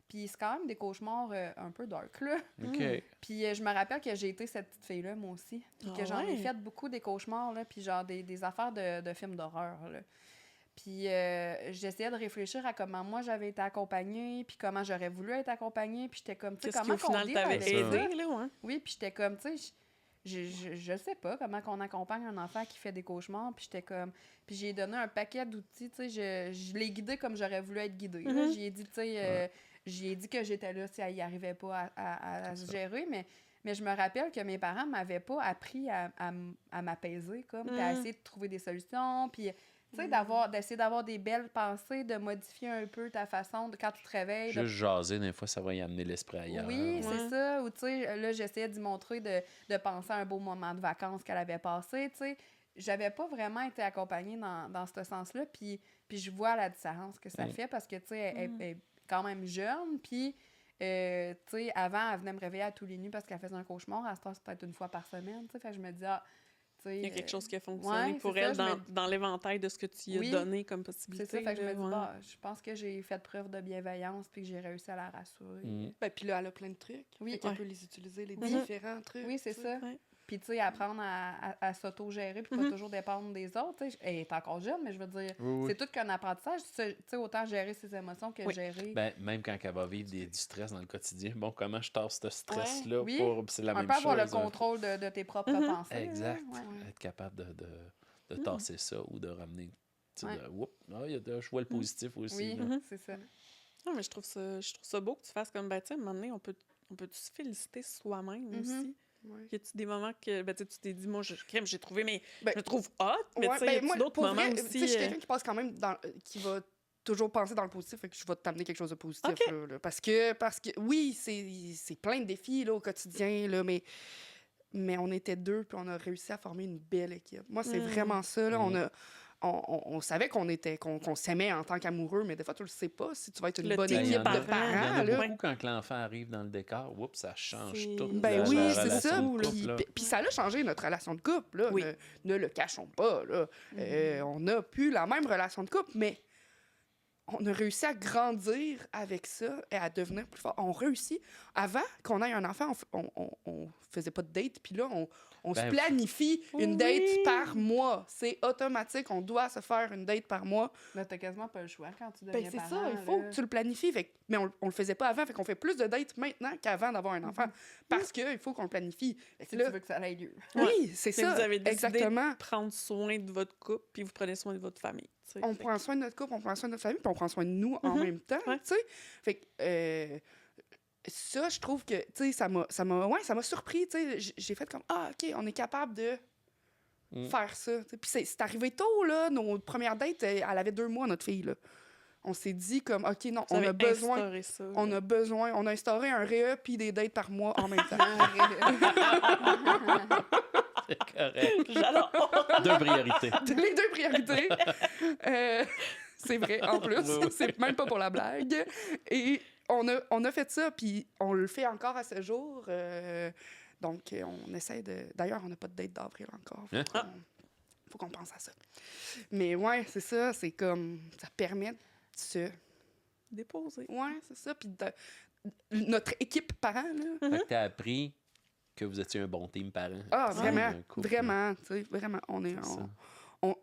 Puis c'est quand même des cauchemars un peu dark, là. OK. Puis je me rappelle que j'ai été cette petite fille-là, moi aussi. Puis que j'en ai fait beaucoup des cauchemars, là. Puis genre des affaires de films d'horreur, là. Puis j'essayais de réfléchir à comment moi j'avais été accompagnée, puis comment j'aurais voulu être accompagnée. Puis j'étais comme, tu sais, Qu'est-ce qui, comment au final, deal t'avait avec aidé, ça? là, ouais? Oui, puis j'étais comme, tu sais, je sais pas comment qu'on accompagne un enfant qui fait des cauchemars, puis j'étais comme... Puis j'ai donné un paquet d'outils, tu sais, je l'ai guidé comme j'aurais voulu être guidée. Là. J'y ai dit, tu sais, j'y ai dit que j'étais là si elle y arrivait pas à se gérer, mais je me rappelle que mes parents m'avaient pas appris à m'apaiser, comme, puis à essayer de trouver des solutions, puis... Tu sais, d'essayer d'avoir des belles pensées, de modifier un peu ta façon de quand tu te réveilles. Juste jaser, des fois, ça va y amener l'esprit ailleurs. Oui, c'est ça. Ou tu sais, là, j'essayais d'y montrer de penser à un beau moment de vacances qu'elle avait passé, tu sais. J'avais pas vraiment été accompagnée dans ce sens-là, puis je vois la différence que ça fait parce que, tu sais, elle est quand même jeune, puis... tu sais, avant, elle venait me réveiller à tous les nuits parce qu'elle faisait un cauchemar. À ce temps, c'est peut-être une fois par semaine, tu sais. Fait que je me dis, il y a quelque chose qui a fonctionné pour elle dans l'éventail de ce que tu lui as donné comme possibilité. C'est ça, fait que je me dis, je pense que j'ai fait preuve de bienveillance puis que j'ai réussi à la rassurer. Ben, puis là, elle a plein de trucs. Oui. Fait qu'elle peut les utiliser, les différents trucs. Oui, c'est ça. Ouais. Puis, tu sais, apprendre à s'auto-gérer puis pas toujours dépendre des autres. Tu sais, elle est encore jeune, mais je veux dire, c'est tout qu'un apprentissage. Tu sais, autant gérer ses émotions que gérer... Ben, même quand elle va vivre du stress dans le quotidien, bon, comment je tasse ce stress-là pour... C'est la un même peu chose. avoir le contrôle de tes propres pensées. Exact. Là. Ouais. Être capable de tasser ça ou de ramener... je vois le positif aussi. Oui, c'est ça. Non, mais je trouve ça beau que tu fasses comme, ben, tu sais, à un moment donné, on peut se féliciter soi-même aussi. Ouais. Y a-tu des moments que ben, tu t'es dit, moi, j'ai trouvé, mais Ben, je le trouve hot, mais ouais, tu sais, y a-tu d'autres moments vrai, aussi? Je suis quelqu'un qui passe quand même qui va toujours penser dans le positif, fait que je vais t'amener quelque chose de positif. Okay. Là, parce que oui, c'est plein de défis là, au quotidien, là, mais on était deux, puis on a réussi à former une belle équipe. Moi, c'est vraiment ça. Là, on savait qu'on s'aimait en tant qu'amoureux, mais des fois, tu le sais pas si tu vas être une bonne équipe de parents. Il y en a là. beaucoup quand l'enfant arrive dans le décor, ça change tout. Ben oui, c'est ça. Couple, puis ça a changé notre relation de couple. Là. Oui. Ne le cachons pas. Là. On n'a plus la même relation de couple, mais on a réussi à grandir avec ça et à devenir plus fort. On réussit. Avant qu'on ait un enfant, on faisait pas de date, puis là, on se planifie une date par mois. C'est automatique, on doit se faire une date par mois. Mais t'as quasiment pas le choix quand tu deviens c'est parent. ça, il faut que tu le planifies. Mais on le faisait pas avant, fait qu'on fait plus de dates maintenant qu'avant d'avoir un enfant. Parce qu'il faut qu'on le planifie. Si tu veux que ça ait lieu. Oui, c'est ça. Vous avez décidé exactement. de prendre soin de votre couple, puis vous prenez soin de votre famille. On prend soin de notre couple, on prend soin de notre famille, puis on prend soin de nous en même temps, tu sais. Fait que ça, je trouve que, tu sais, ça m'a surpris, tu sais. J'ai fait comme, OK, on est capable de faire ça. T'sais. Puis c'est arrivé tôt, là, nos premières dates, elle avait 2 mois, notre fille, là. On s'est dit comme, OK, non, on a besoin, on a instauré un REE puis des dates par mois en même temps. C'est correct. J'adore. 2 priorités. Les 2 priorités. C'est vrai, en plus. C'est même pas pour la blague. Et on a fait ça, puis on le fait encore à ce jour. Donc, on essaie de... D'ailleurs, on n'a pas de date d'avril encore. Faut qu'on pense à ça. Mais ouais, c'est ça. C'est comme... Ça permet de se... Déposer. Ouais, c'est ça. Puis notre équipe parent, là... Fait que t'as appris que vous étiez un bon team parent. Ah, vraiment. Couple, vraiment, tu sais, vraiment.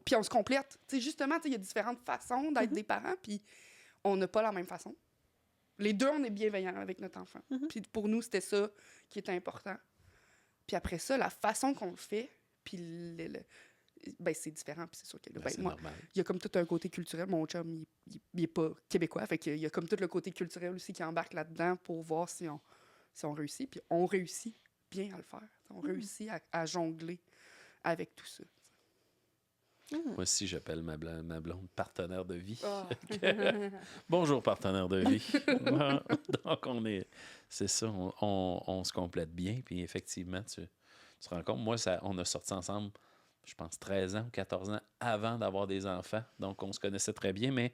Puis on se complète. Tu sais, justement, il y a différentes façons d'être des parents, puis on n'a pas la même façon. Les deux, on est bienveillants avec notre enfant. Puis pour nous, c'était ça qui était important. Puis après ça, la façon qu'on le fait, puis ben, c'est différent. Puis c'est sûr que là, Ben, ben, c'est moi, normal. il y a comme tout un côté culturel. Mon chum, il est pas québécois. Fait qu'il y a comme tout le côté culturel aussi qui embarque là-dedans pour voir si on réussit. Puis on réussit bien à le faire. On réussit à jongler avec tout ça. Moi aussi, j'appelle ma blonde partenaire de vie. Ah. Bonjour, partenaire de vie. Donc, c'est ça, on se complète bien. Puis effectivement, tu te rends compte, moi, on a sorti ensemble, je pense, 13 ans ou 14 ans avant d'avoir des enfants. Donc, on se connaissait très bien, mais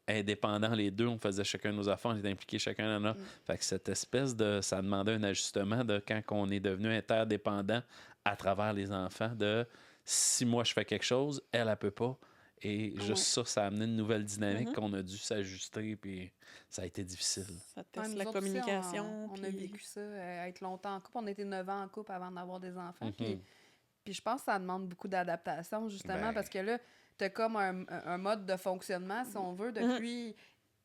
indépendants les deux, on faisait chacun nos affaires, on était impliqués chacun dans notre. Fait que cette espèce de. Ça demandait un ajustement de quand on est devenu interdépendant à travers les enfants, de si moi je fais quelque chose, elle peut pas. Et juste ça a amené une nouvelle dynamique qu'on a dû s'ajuster, puis ça a été difficile. Ça Ouais, teste nous la autres aussi, communication. on a puis- vécu ça, être longtemps en couple. On était 9 ans en couple avant d'avoir des enfants. Mhm. Puis je pense que ça demande beaucoup d'adaptation, justement, Ben. parce que là, t'as comme un mode de fonctionnement, si on veut, depuis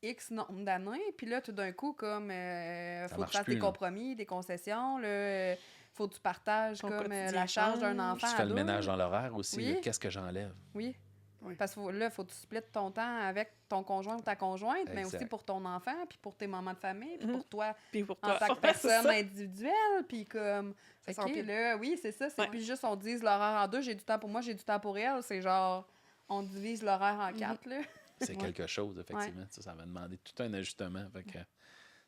X nombre d'années. Puis là, tout d'un coup, comme, Ça faut que tu marche fasses plus, des là. compromis, des concessions, là, faut que tu partages Ton comme quotidien la charge d'un change. enfant Tu à fais le deux. ménage dans l'horaire aussi. Oui. Là, qu'est-ce que j'enlève? Oui. Oui. Parce que là, faut que tu splittes ton temps avec ton conjoint ou ta conjointe, mais Exact. aussi pour ton enfant, puis pour tes moments de famille, puis pour toi Puis pour en toi, tant que ouais, c'est personne ça. individuelle, puis comme, Ça OK, s'empile. là, oui, c'est ça, c'est Ouais. plus juste on divise l'horaire en deux, j'ai du temps pour moi, j'ai du temps pour elle, c'est genre, on divise l'horaire en quatre, là. C'est Ouais. quelque chose, effectivement. Ça va demander tout un ajustement. Fait que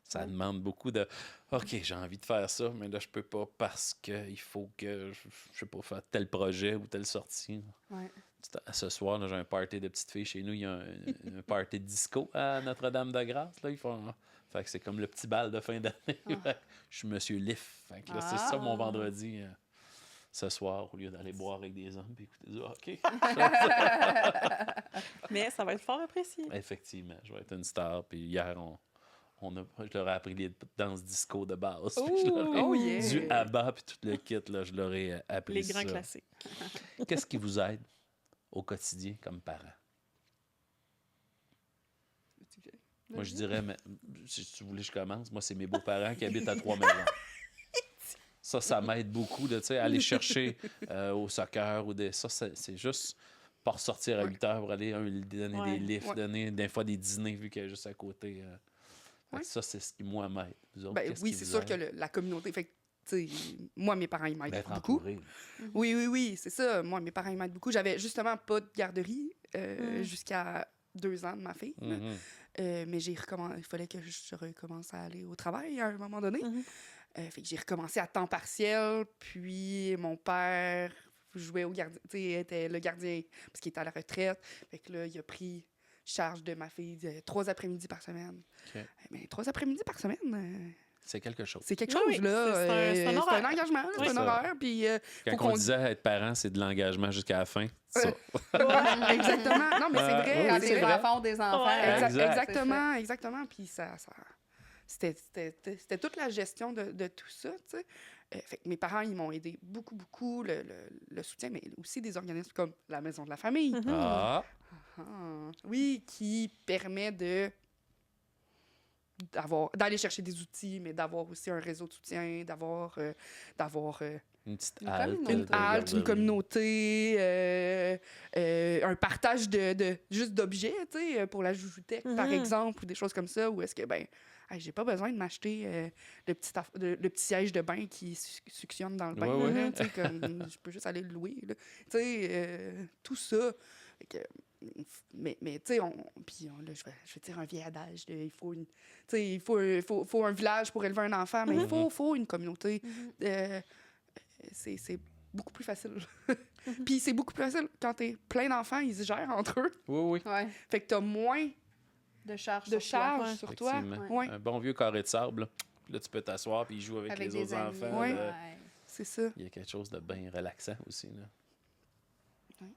ça Ouais. demande beaucoup de OK, j'ai envie de faire ça, mais là, je peux pas parce qu'il faut que je sais pas, faire tel projet ou telle sortie. Ouais. Ce soir, là, j'ai un party de petites filles chez nous. Il y a un party de disco à Notre-Dame-de-Grâce. Là, ils font. Fait que c'est comme le petit bal de fin d'année. Fait que je suis Monsieur Liff. Fait que là, c'est ça mon vendredi ce soir, au lieu d'aller boire avec des hommes et écouter du hockey. Mais ça va être fort apprécié. Effectivement, je vais être une star. Puis hier, je leur ai appris les danses disco de base. Puis Ouh! je leur ai Oh yeah! du ABBA puis tout le kit. Là, je leur ai appris Les grands ça. classiques. Qu'est-ce qui vous aide au quotidien comme parent? Moi, je dirais, mais, si tu voulais que je commence, moi, c'est mes beaux-parents qui habitent à Trois-Maisons. Ça m'aide beaucoup de, tu sais, aller chercher au soccer ou ça, c'est juste pas sortir à 8 heures pour aller donner Ouais. des lifts, Ouais. donner des fois des dîners vu qu'elle est juste à côté. Fait que Ouais. ça, c'est ce qui, moi, m'aide. Vous autres, Ben, qu'est-ce oui, qui c'est vous sûr aide? que la communauté. Fait que, tu sais, moi, mes parents, ils m'aident D'être beaucoup. entouré. Oui, c'est ça. Moi, mes parents, ils m'aident beaucoup. J'avais justement pas de garderie jusqu'à 2 ans de ma fille. là. Mhm. Mais il fallait que je recommence à aller au travail à un moment donné. Fait que j'ai recommencé à temps partiel. Puis mon père jouait au gardien. Tu sais, était le gardien parce qu'il était à la retraite. Fait que là, il a pris charge de ma fille 3 après-midi par semaine. OK. Mais 3 après-midi par semaine, C'est quelque chose. c'est quelque Oui, chose, oui, là. c'est un C'est horaire. un engagement, là, Oui. c'est un Ça. horaire. Puis Quand faut on qu'on- disait être parent, c'est de l'engagement jusqu'à la fin. Ça. Ouais, exactement. Non, mais c'est vrai. oui, Quand c'est les vrai. enfants ont des enfants. Ouais. Exact. Exactement. Puis c'était toute la gestion de tout ça, tu sais. Fait que mes parents, ils m'ont aidé beaucoup, le soutien, mais aussi des organismes comme la Maison de la Famille. Ah, Oui, qui permet d'aller chercher des outils, mais d'avoir aussi un réseau de soutien, d'avoir une petite Une halte. communauté. une de halte, une garderie. communauté, un partage juste d'objets, tu sais, pour la joujoutech, par exemple, ou des choses comme ça, où est-ce que, ben, hey, j'ai pas besoin de m'acheter le petit siège de bain qui suctionne dans le bain, Ouais, là, tu sais, comme, je peux juste aller le louer, là. Tu sais, tout ça. Fait que, mais tu sais, là, je vais dire un vieil adage, là, il faut un village pour élever un enfant, mais il faut une communauté. C'est beaucoup plus facile. Puis c'est beaucoup plus facile quand t'es plein d'enfants, ils se gèrent entre eux. Oui. Ouais. Fait que t'as moins De charge. de sur toi. charge ouais. sur toi. Effectivement. Ouais, Un bon vieux carré de sable. Là, Puis là, tu peux t'asseoir puis jouer avec, Avec les des autres amis. enfants. Ouais. là. Ouais. c'est ça. Il y a quelque chose de bien relaxant aussi. Là.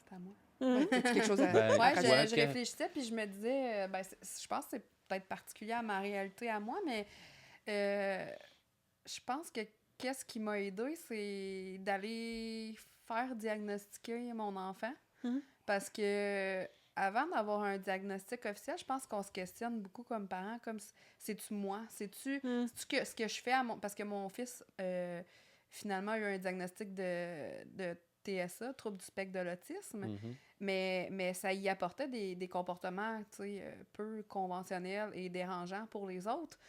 C'est à moi. Ouais, t'as-tu quelque chose à... Ben, Ouais, quoi je que- réfléchissais, puis je me disais, je pense que c'est peut-être particulier à ma réalité à moi, mais je pense que qu'est-ce qui m'a aidée, c'est d'aller faire diagnostiquer mon enfant. Mhm. Parce que avant d'avoir un diagnostic officiel, je pense qu'on se questionne beaucoup comme parents, comme c'est-tu moi? C'est-tu ce que je fais à mon... Parce que mon fils, finalement, a eu un diagnostic de TSA, trouble du spectre de l'autisme, Mhm. mais ça y apportait des comportements, tu sais, peu conventionnels et dérangeants pour les autres.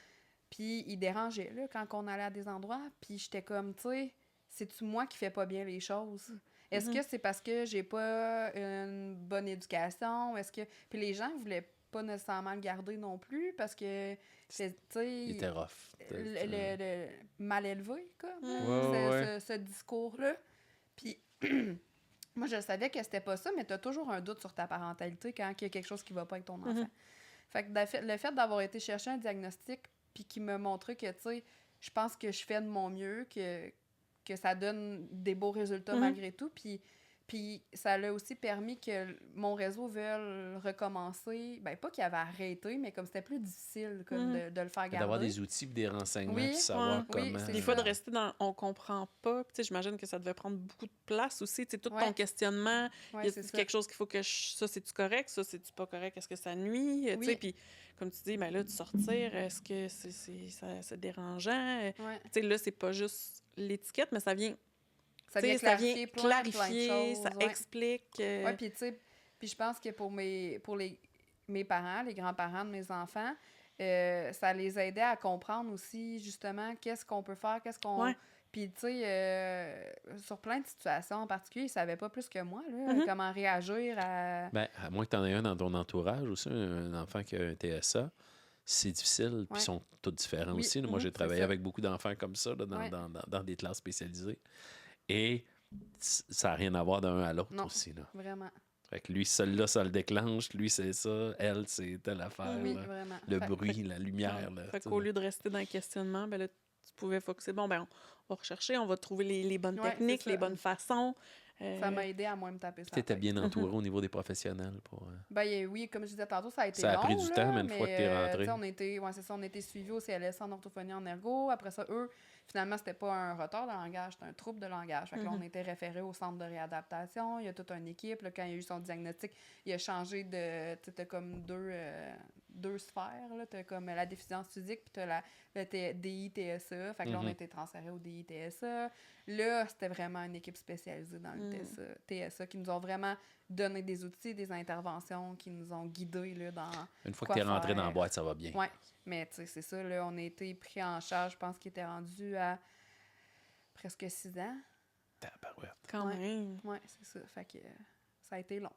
Puis il dérangeait, là, quand on allait à des endroits, puis j'étais comme, tu sais, c'est-tu moi qui fais pas bien les choses? Est-ce que c'est parce que j'ai pas une bonne éducation? Est-ce que... Puis les gens voulaient pas nécessairement le garder non plus, parce que, tu Il sais... était rough. le mal élevé, comme, Ouais. ce discours-là. Puis, moi, je savais que c'était pas ça, mais t'as toujours un doute sur ta parentalité quand il y a quelque chose qui va pas avec ton enfant. Fait que le fait d'avoir été chercher un diagnostic puis qui me montrait que, tu sais, je pense que je fais de mon mieux, que ça donne des beaux résultats malgré tout, puis ça l'a aussi permis que mon réseau veuille recommencer. Ben, pas qu'il avait arrêté, mais comme c'était plus difficile comme de le faire garder. D'avoir des outils, puis des renseignements, Oui, puis savoir oui, comment. c'est Des ça. fois, de rester dans « on comprend pas », tu sais, j'imagine que ça devait prendre beaucoup de place aussi, tu sais, tout ton questionnement, Ouais, y a c'est ça. quelque chose qu'il faut que ça, c'est-tu correct, ça, c'est-tu pas correct, est-ce que ça nuit, tu sais, puis comme tu dis, ben là, de sortir, est-ce que c'est dérangeant, tu sais, là, c'est pas juste l'étiquette, mais ça vient... Ça T'sais, vient clarifier plein de choses. ça explique. Oui, puis tu sais, puis je pense que pour mes parents, les grands-parents de mes enfants, ça les aidait à comprendre aussi, justement, qu'est-ce qu'on peut faire, qu'est-ce qu'on... Ouais. Puis, tu sais, sur plein de situations en particulier, ils savaient pas plus que moi, là, comment réagir à... Ben, à moins que tu en aies un dans ton entourage aussi, un enfant qui a un TSA, c'est difficile, puis ils sont tous différents Oui. aussi. Là. Moi, j'ai travaillé ça. avec beaucoup d'enfants comme ça, là, dans des classes spécialisées. Et ça n'a rien à voir d'un à l'autre Non. aussi. Là. Vraiment. Fait que lui, celui-là, ça le déclenche. Lui, c'est ça. Elle, c'est telle affaire. Oui, là. vraiment. Le bruit, la lumière. Là, Fait qu'au lieu de rester dans le questionnement, ben là, tu pouvais focuser. Bon, ben, on va rechercher, on va trouver les bonnes techniques, c'est ça. les bonnes façons. Ça m'a aidé à moins me taper ça. tu étais bien entouré au niveau des professionnels. Pour, Ben oui, comme je disais tantôt, ça a été Ça a long, pris du là, temps, mais une fois que t'es rentré. tu sais, on était suivis au CLS en orthophonie en ergo. Après ça, eux, finalement, c'était pas un retard de langage, c'était un trouble de langage. Fait que là, on était référé au centre de réadaptation. Il y a toute une équipe. Là, quand il y a eu son diagnostic, il a changé de... Tu sais, t'as comme deux sphères. Là. T'as comme la déficience physique, puis t'as le DI-TSA. Fait que là, on a été transféré au DI-TSA. Là, c'était vraiment une équipe spécialisée dans le TSA qui nous ont vraiment donné des outils, des interventions, qui nous ont guidés là, dans... Une fois que tu es rentré dans la boîte, ça va bien. Oui, mais tu sais, c'est ça, là, on a été pris en charge, je pense qu'il était rendu à presque 6 ans. Tabarouette. Quand même. Oui, c'est ça. Fait que ça a été long.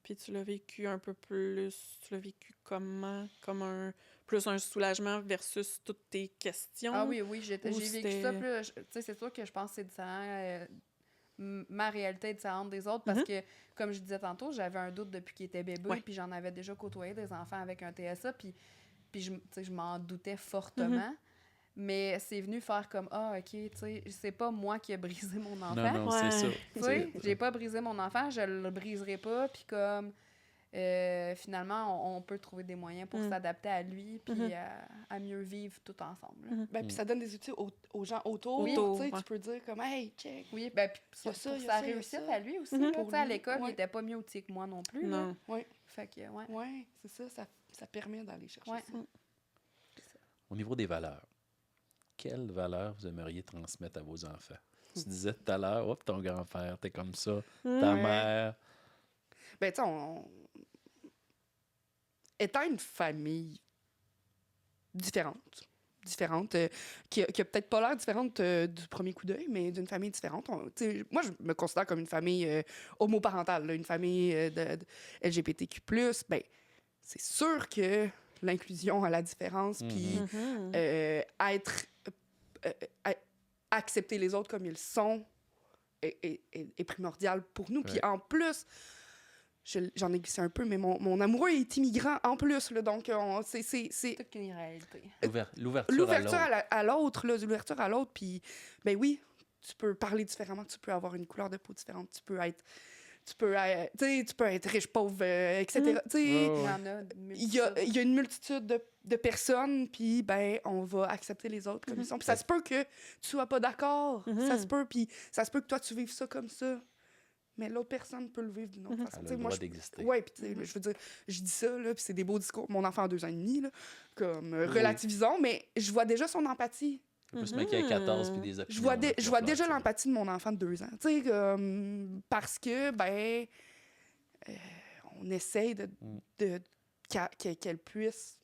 Puis tu l'as vécu un peu plus... Tu l'as vécu comment? Comme plus un soulagement versus toutes tes questions? Ah oui, j'ai vécu c'était... ça plus... Tu sais, c'est sûr que je pense que c'est différent. Ma réalité est différente des autres parce que, comme je disais tantôt, j'avais un doute depuis qu'il était bébé, puis j'en avais déjà côtoyé des enfants avec un TSA, puis je m'en doutais fortement. Mais c'est venu faire comme « Ah, OK, tu sais, c'est pas moi qui ai brisé mon enfant. » Non, c'est ça. Tu sais, j'ai pas brisé mon enfant, je le briserai pas, puis comme... finalement, on peut trouver des moyens pour s'adapter à lui puis à mieux vivre tout ensemble. Là. Ben, puis ça donne des outils aux gens autour. Oui. Tu sais, tu peux dire comme « Hey, check! » Oui, ben puis Y a pour ça, y a sa ça, y a réussite ça. à lui aussi. Là, Pour tu sais, à lui, l'école, il ouais. était pas mieux outillé que moi non plus. Non. Là. Oui, Fait que, ouais. ouais, c'est ça permet d'aller chercher Ouais. ça. Au niveau des valeurs, quelles valeurs vous aimeriez transmettre à vos enfants? Tu disais tout à l'heure, hop, ton grand-père, t'es comme ça, ta mère. Ben, tu sais, étant une famille différente, qui a peut-être pas l'air différente du premier coup d'œil, mais d'une famille différente. Moi, je me considère comme une famille homoparentale, là, une famille de LGBTQ+. Ben, c'est sûr que l'inclusion à la différence, puis accepter les autres comme ils sont est primordial pour nous. Ouais. Puis en plus, j'en ai glissé un peu, mais mon amoureux est immigrant en plus, là, donc c'est Toute une réalité. L'ouverture à l'autre. l'ouverture à l'autre, puis ben oui, tu peux parler différemment, tu peux avoir une couleur de peau différente, tu peux être riche, pauvre, etc. Tu sais, Il y en a il y a une multitude de personnes, puis ben on va accepter les autres comme ils sont. Puis ça se peut que tu sois pas d'accord, ça se peut, puis ça se peut que toi tu vives ça comme ça, mais l'autre personne peut le vivre d'une autre façon. Elle a Tu sais, le moi, droit d'exister. ouais, puis tu sais, je veux dire, je dis ça là, puis c'est des beaux discours. Mon enfant a 2 ans et demi là, comme relativisons, mais je vois déjà son empathie. Plus mec qui a 14 puis des opinions. Je vois déjà l'empathie de mon enfant de 2 ans. Tu sais, parce que, on essaye qu'elle puisse.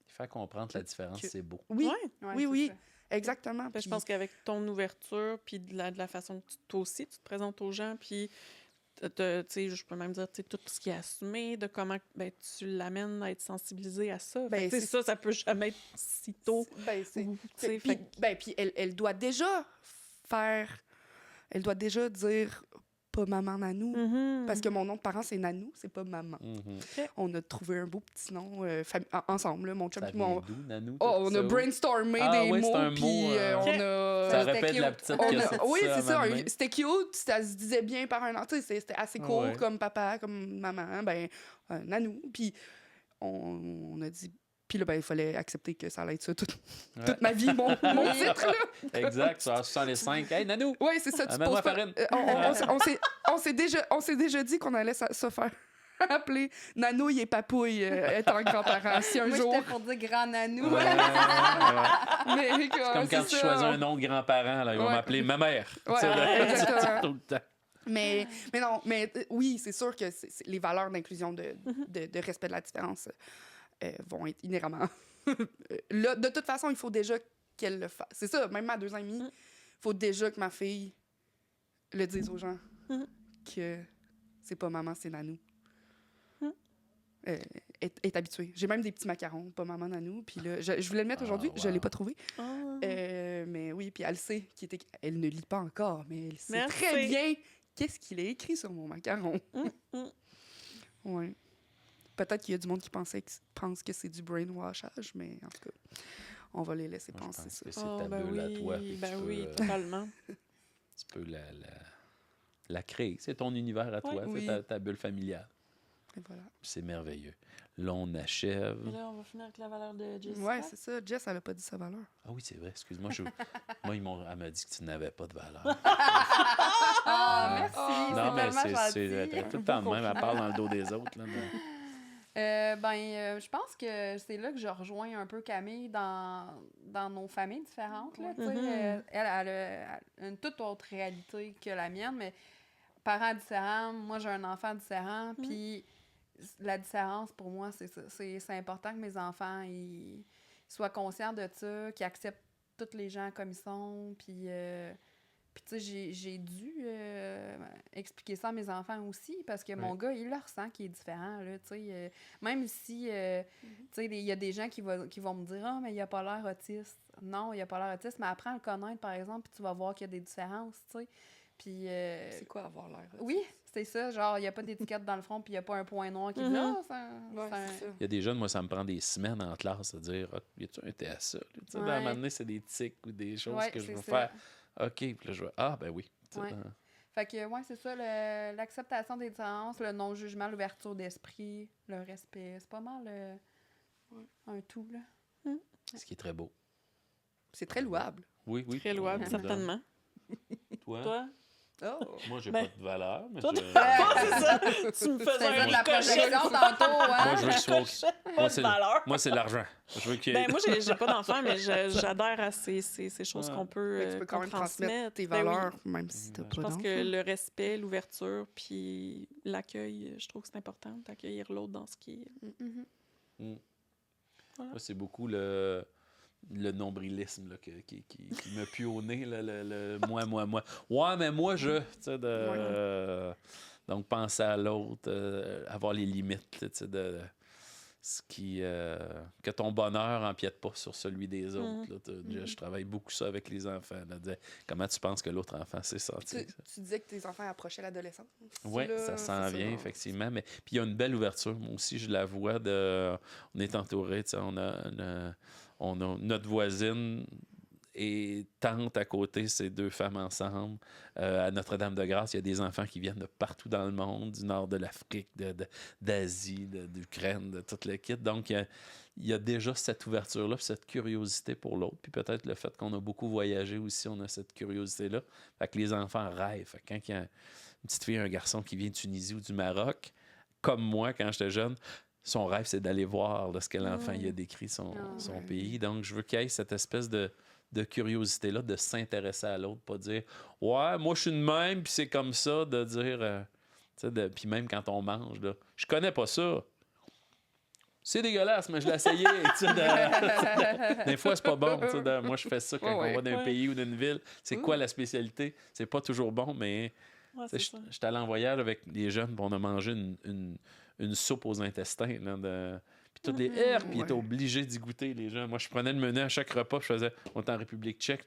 Faire comprendre la différence, c'est beau. Oui, Ouais, oui. c'est ça. Exactement. Je pense qu'avec ton ouverture, puis de la façon que toi aussi, tu te présentes aux gens, puis je peux même dire tout ce qui est assumé, de comment tu l'amènes à être sensibilisé à ça. Ça peut jamais être si tôt. Puis elle doit déjà dire pas maman Nanou. Parce que mon nom de parent, c'est Nanou, c'est pas maman. Mm-hmm. On a trouvé un beau petit nom ensemble, là, mon chum Ça et moi. vient d'où, Nanou? On a brainstormé des oui, mots, c'est un puis mot, on a... Ça C'était répète cute. la petite On que a- c'est oui, ça, c'est ça. à un moment C'était cute, ça se disait bien par un an. Tu sais, c'était assez court, Ouais. comme papa, comme maman, Nanou. Puis on a dit... Puis là, il fallait accepter que ça allait être ça toute ma vie, mon titre, là. Exact, sur 65. Hey, Nanou! Oui, c'est ça. Tu Amène-moi poses pas... Farine. On s'est déjà dit qu'on allait se faire appeler Nanouille et Papouille étant grands-parents. Si un Moi, jour... j'étais pour dire grand nanou. Ouais. Mais, Comme quand tu choisis un nom de grand-parent, là, ils vont Ouais. m'appeler ma mère. Ouais, Tu sais, là, exactement. tout le temps. Mais non, oui, c'est sûr que les valeurs d'inclusion, de respect de la différence vont être inhéremment... Là, de toute façon, il faut déjà qu'elle le fasse. C'est ça, même à 2 ans et demi, il faut déjà que ma fille le dise aux gens que c'est pas maman, c'est Nanou. Est habituée. J'ai même des petits macarons, pas maman Nanou. Puis là, je voulais le mettre aujourd'hui, je l'ai pas trouvé. Mais oui, puis elle sait elle ne lit pas encore, mais elle sait très bien qu'est-ce qu'il est écrit sur mon macaron. Ouais. Peut-être qu'il y a du monde qui pense que c'est du brainwashage, mais en tout cas, on va les laisser Moi, je penser pense ça. que c'est ta bulle à toi. puis tu peux, Totalement. Tu peux la créer. C'est ton univers à toi, Oui. c'est ta bulle familiale. Et voilà. C'est merveilleux. Là, on achève. Et là, on va finir avec la valeur de Jessica. Ouais, c'est ça. Jess, elle a pas dit sa valeur. Ah oui, c'est vrai, excuse-moi. Moi, elle m'a dit que tu n'avais pas de valeur. Ah, merci. Non, mais c'est tellement c'est gentil. tout le temps de même. Elle parle dans le dos des autres. Là, Je pense que c'est là que je rejoins un peu Camille dans nos familles différentes. Là, tu sais. Elle a une toute autre réalité que la mienne, mais parents différents, moi j'ai un enfant différent, puis la différence pour moi, c'est ça. C'est important que mes enfants ils soient conscients de ça, qu'ils acceptent tous les gens comme ils sont, puis tu sais, j'ai dû expliquer ça à mes enfants aussi, parce que mon gars, il le ressent qu'il est différent, là, tu sais. Même si, tu sais, il y a des gens qui vont me dire « Ah, mais il a pas l'air autiste. » Non, il a pas l'air autiste, mais apprends à le connaître, par exemple, puis tu vas voir qu'il y a des différences, tu sais. Puis... C'est quoi avoir l'air? Oui, c'est ça. Genre, il n'y a pas d'étiquette dans le front, puis il n'y a pas un point noir qui dit « Ah, c'est ça. Il y a des jeunes, moi, ça me prend des semaines en classe à dire « Y a-tu un TSA? » Tu sais, à un moment donné, c'est des tics ou des choses que je veux faire. OK, puis là, je vais « Ah, ben oui. » Fait que, ouais, c'est ça, l'acceptation des différences, le non-jugement, l'ouverture d'esprit, le respect. C'est pas mal un tout, là. Ce qui est très beau. C'est très louable. Oui. Très louable, certainement. Toi? Oh! Moi, j'ai Ben, pas de valeur, mais toi, je... c'est ça. Tu me faisais Faisais un de la ricochet. projection tantôt, hein? Moi, je veux qu'il soit... Pas de valeur. Moi, c'est l'argent. Je veux qu'il y ait... Ben, moi, j'ai pas d'enfant, mais j'adhère à ces choses qu'on peut, Mais tu peux quand même transmettre tes Ben oui. valeurs, même si t'as pas Je pense d'enfant. que le respect, l'ouverture, puis l'accueil, je trouve que c'est important d'accueillir l'autre dans ce qui est. Voilà. Moi, c'est beaucoup le nombrilisme là, qui me pue au nez, là, le moi. Ouais, mais moi, je... Tu sais, donc, penser à l'autre, avoir les limites, là, tu sais, de ce qui... que ton bonheur empiète pas sur celui des autres. Là, je travaille beaucoup ça avec les enfants. Là, comment tu penses que l'autre enfant s'est senti? Tu disais que tes enfants approchaient l'adolescence. Oui, ça s'en vient, effectivement. Mais puis il y a une belle ouverture. Moi aussi, je la vois. On est entouré, tu sais, on a notre voisine et tante à côté, c'est 2 femmes ensemble. À Notre-Dame-de-Grâce, il y a des enfants qui viennent de partout dans le monde, du nord de l'Afrique, d'Asie, d'Ukraine, de toute le kit. Donc, il y a déjà cette ouverture-là, puis cette curiosité pour l'autre. Puis peut-être le fait qu'on a beaucoup voyagé aussi, on a cette curiosité-là. Fait que les enfants rêvent. Fait que quand il y a une petite fille, un garçon qui vient de Tunisie ou du Maroc, comme moi, quand j'étais jeune, son rêve, c'est d'aller voir là, ce que l'enfant il a décrit son pays. Donc, je veux qu'il y ait cette espèce de de curiosité-là, de s'intéresser à l'autre, pas dire « Ouais, moi, je suis de même, puis c'est comme ça », de dire... puis même quand on mange, là, « Je connais pas ça. » C'est dégueulasse, mais je l'ai essayé. Des fois, c'est pas bon. Moi, je fais ça quand on va d'un pays ou d'une ville. C'est quoi la spécialité? C'est pas toujours bon, mais j'étais allé en voyage avec les jeunes, puis on a mangé une soupe aux intestins. Là, puis toutes les herbes, puis ils étaient obligés d'y goûter, les gens. Moi, je prenais le menu à chaque repas, je faisais, on est en République tchèque,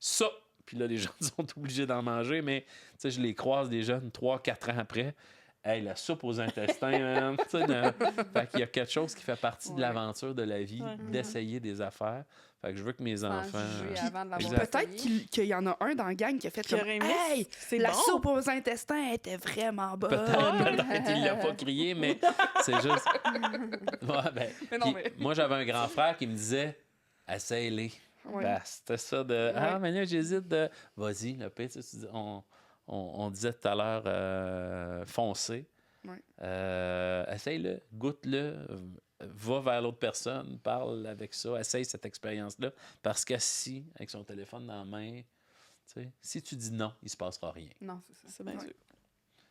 ça! Puis là, les gens sont obligés d'en manger, mais je les croise, des jeunes, 3-4 ans après. Hey, la soupe aux intestins, man. Fait qu'il y a quelque chose qui fait partie de l'aventure de la vie, d'essayer des affaires. Fait que je veux que mes enfants... Puis peut-être qu'il y en a un dans la gang qui a fait comme « Hey, la soupe aux intestins était vraiment bonne! » Peut-être il l'a pas crié, mais c'est juste... Moi, j'avais un grand frère qui me disait « Essaye-les. » C'était ça de « Ah, mais là, j'hésite de... » Vas-y, le pire, on disait tout à l'heure foncer. Essaye-le, goûte-le, va vers l'autre personne, parle avec ça, essaye cette expérience-là. Parce qu'assis, avec son téléphone dans la main, si tu dis non, il ne se passera rien. Non, c'est ça. C'est bien sûr.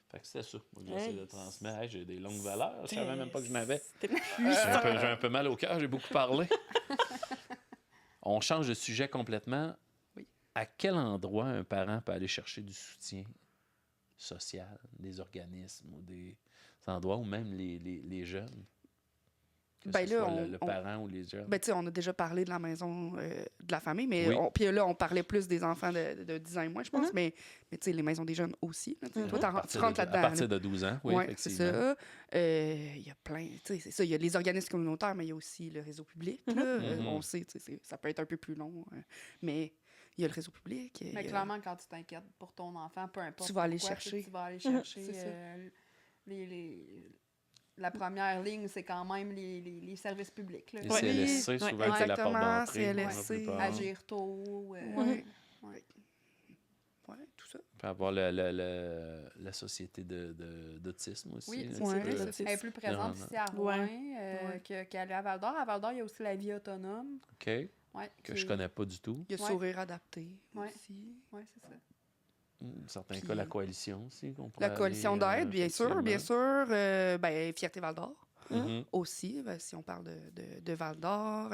Fait que c'était ça. Moi, j'essaie de transmettre. Hey, j'ai des longues valeurs. Je savais même pas que je n'avais. C'était J'ai un peu mal au cœur, j'ai beaucoup parlé. On change de sujet complètement. À quel endroit un parent peut aller chercher du soutien social, des organismes ou des endroits où même les jeunes, que ce soit le parent ou les jeunes? Ben, tu sais, on a déjà parlé de la maison de la famille, mais puis là, on parlait plus des enfants de 10 ans et moins, je pense, mais tu sais, les maisons des jeunes aussi. Là, toi, tu rentres là-dedans. À partir de 12 ans, oui, effectivement. C'est ça. Il y a plein, tu sais, c'est ça. Il y a les organismes communautaires, mais il y a aussi le réseau public. Là. On sait, tu sais, ça peut être un peu plus long, mais... Il y a le réseau public. Mais clairement, quand tu t'inquiètes pour ton enfant, peu importe. Tu vas aller chercher. Tu vas aller chercher. La première ligne, c'est quand même les services publics. Là. Les CLSC, souvent, c'est la porte d'entrée. CLSC. Agir tôt. Tout ça. On peut avoir la société d'autisme aussi. Oui, là, elle est plus présente ici à Rouen qu'elle est à Val-d'Or. À Val-d'or, il y a aussi la vie autonome. OK. Que je connais pas du tout. Il y a Sourire adapté aussi. Oui, c'est ça. Dans certains cas, la coalition aussi. La coalition d'aide, bien sûr. Fierté Val-d'Or aussi, si on parle de Val-d'Or.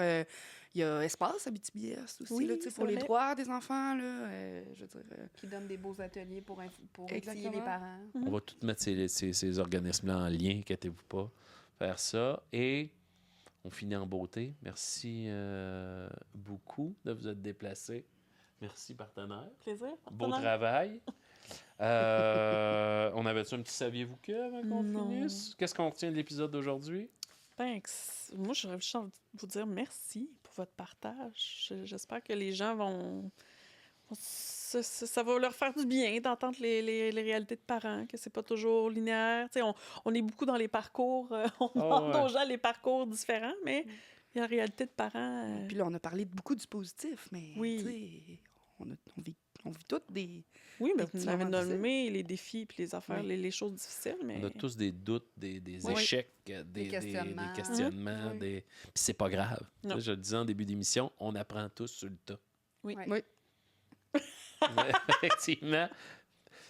Il y a Espace Abitibi-Est aussi, là, pour les droits des enfants. Là, je veux dire, qui donne des beaux ateliers pour éveiller les parents. On va tout mettre ces organismes-là en lien, inquiétez-vous pas, faire ça. Et on finit en beauté. Merci beaucoup de vous être déplacés. Merci, partenaire. Plaisir. Beau travail. On avait-tu un petit saviez-vous que avant qu'on finisse? Qu'est-ce qu'on retient de l'épisode d'aujourd'hui? Thanks. Moi, j'aurais juste envie de vous dire merci pour votre partage. J'espère que les gens vont... Ça va leur faire du bien d'entendre les réalités de parents, que c'est pas toujours linéaire. On est beaucoup dans les parcours, on demande aux gens les parcours différents, mais il y a la réalité de parents. Puis là, on a parlé beaucoup du positif, mais on vit toutes des... Oui, mais vous avez nommé les défis puis les affaires, les choses difficiles. Mais... On a tous des doutes, des échecs, des questionnements. Puis c'est pas grave. Là, je le disais en début d'émission, on apprend tous sur le tas. Oui. Effectivement.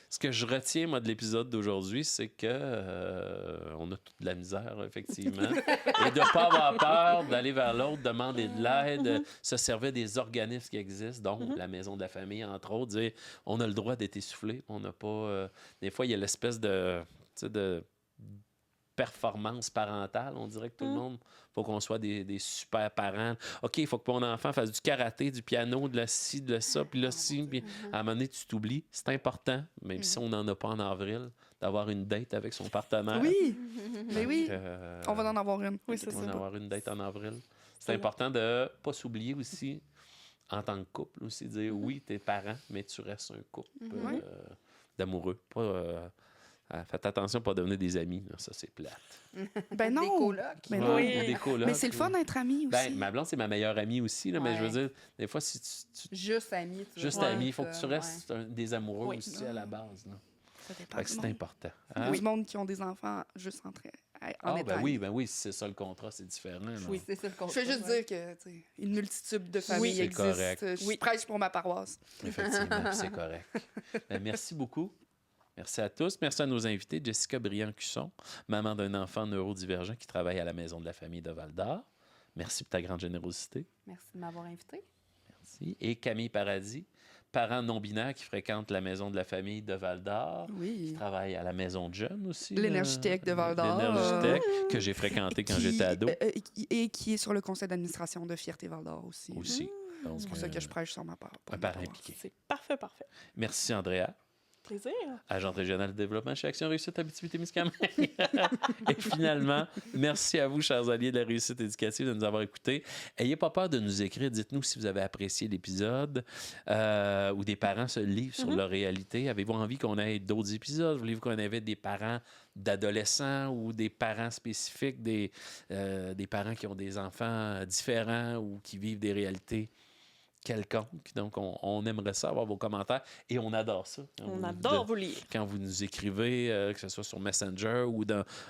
Ce que je retiens, moi, de l'épisode d'aujourd'hui, c'est que on a toute de la misère, effectivement. Et de ne pas avoir peur d'aller vers l'autre, demander de l'aide, se servir des organismes qui existent, donc la maison de la famille, entre autres, dire on a le droit d'être essoufflé, on n'a pas... des fois, il y a l'espèce de performance parentale. On dirait que tout le monde, il faut qu'on soit des super parents. OK, il faut que mon enfant fasse du karaté, du piano, de la ci, de ça, puis là, ci. Puis à un moment donné, tu t'oublies. C'est important, même si on n'en a pas en avril, d'avoir une date avec son partenaire. Oui, mais oui. On va en avoir une. Oui, c'est ça. On va en avoir une date en avril. C'est important de ne pas s'oublier aussi, en tant que couple, aussi, dire oui, t'es parent, mais tu restes un couple d'amoureux. Pas... faites attention à ne pas devenir des amis. Là. Ça, c'est plate. Ben non. Des colocs. Mais, des colocs. Mais c'est le fun d'être ami aussi. Ben, ma blonde, c'est ma meilleure amie aussi. Là, mais je veux dire, des fois, si tu juste ami. Juste ami, il faut que tu restes des amoureux aussi à la base. Là. Ça dépend. C'est important. Il y a du monde qui ont des enfants juste entre en Ah, étant ben oui, si c'est ça le contrat, c'est différent. là. Oui. C'est ça le Je contrat. fais juste ouais. dire que tu sais, une multitude de familles c'est existent. correct. Je prêche pour ma paroisse. Effectivement, puis c'est correct. Merci beaucoup. Merci à tous. Merci à nos invités. Jessica Briand-Cusson, maman d'un enfant neurodivergent qui travaille à la Maison de la famille de Val-d'Or. Merci pour ta grande générosité. Merci de m'avoir invité. Merci. Et Camille Paradis, parent non-binaire qui fréquente la Maison de la famille de Val-d'Or. Qui Oui. travaille à la Maison de jeunes aussi. L'Énergitech de Val-d'Or. L'Énergitech que j'ai fréquenté quand j'étais ado. Et qui est sur le conseil d'administration de Fierté Val-d'Or aussi. Aussi. Donc, C'est pour ça que je prêche sur ma part. un parent impliqué. C'est parfait, parfait. Merci, Andrea. Plaisir. Agente régionale de développement chez Action Réussite Abitibi-Témiscamingue. Et finalement, merci à vous, chers alliés de la réussite éducative, de nous avoir écoutés. Ayez pas peur de nous écrire. Dites-nous si vous avez apprécié l'épisode ou des parents se livrent sur leur réalité. Avez-vous envie qu'on ait d'autres épisodes? Voulez-vous qu'on ait des parents d'adolescents ou des parents spécifiques, des parents qui ont des enfants différents ou qui vivent des réalités quelconque. Donc, on aimerait ça, avoir vos commentaires et on adore ça. On adore vous lire. Quand vous nous écrivez, que ce soit sur Messenger ou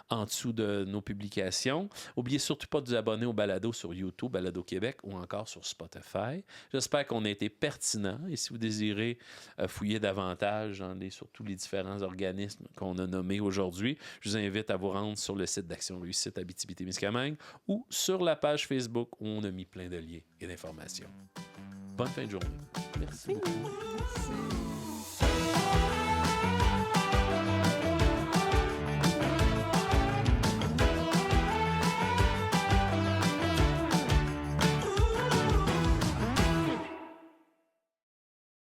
en dessous de nos publications. N'oubliez surtout pas de vous abonner au Balado sur YouTube, Balado Québec ou encore sur Spotify. J'espère qu'on a été pertinent et si vous désirez fouiller davantage sur tous les différents organismes qu'on a nommés aujourd'hui, je vous invite à vous rendre sur le site d'Action Réussite Abitibi-Témiscamingue ou sur la page Facebook où on a mis plein de liens et d'informations. Bonne fin de journée. Merci beaucoup. Merci.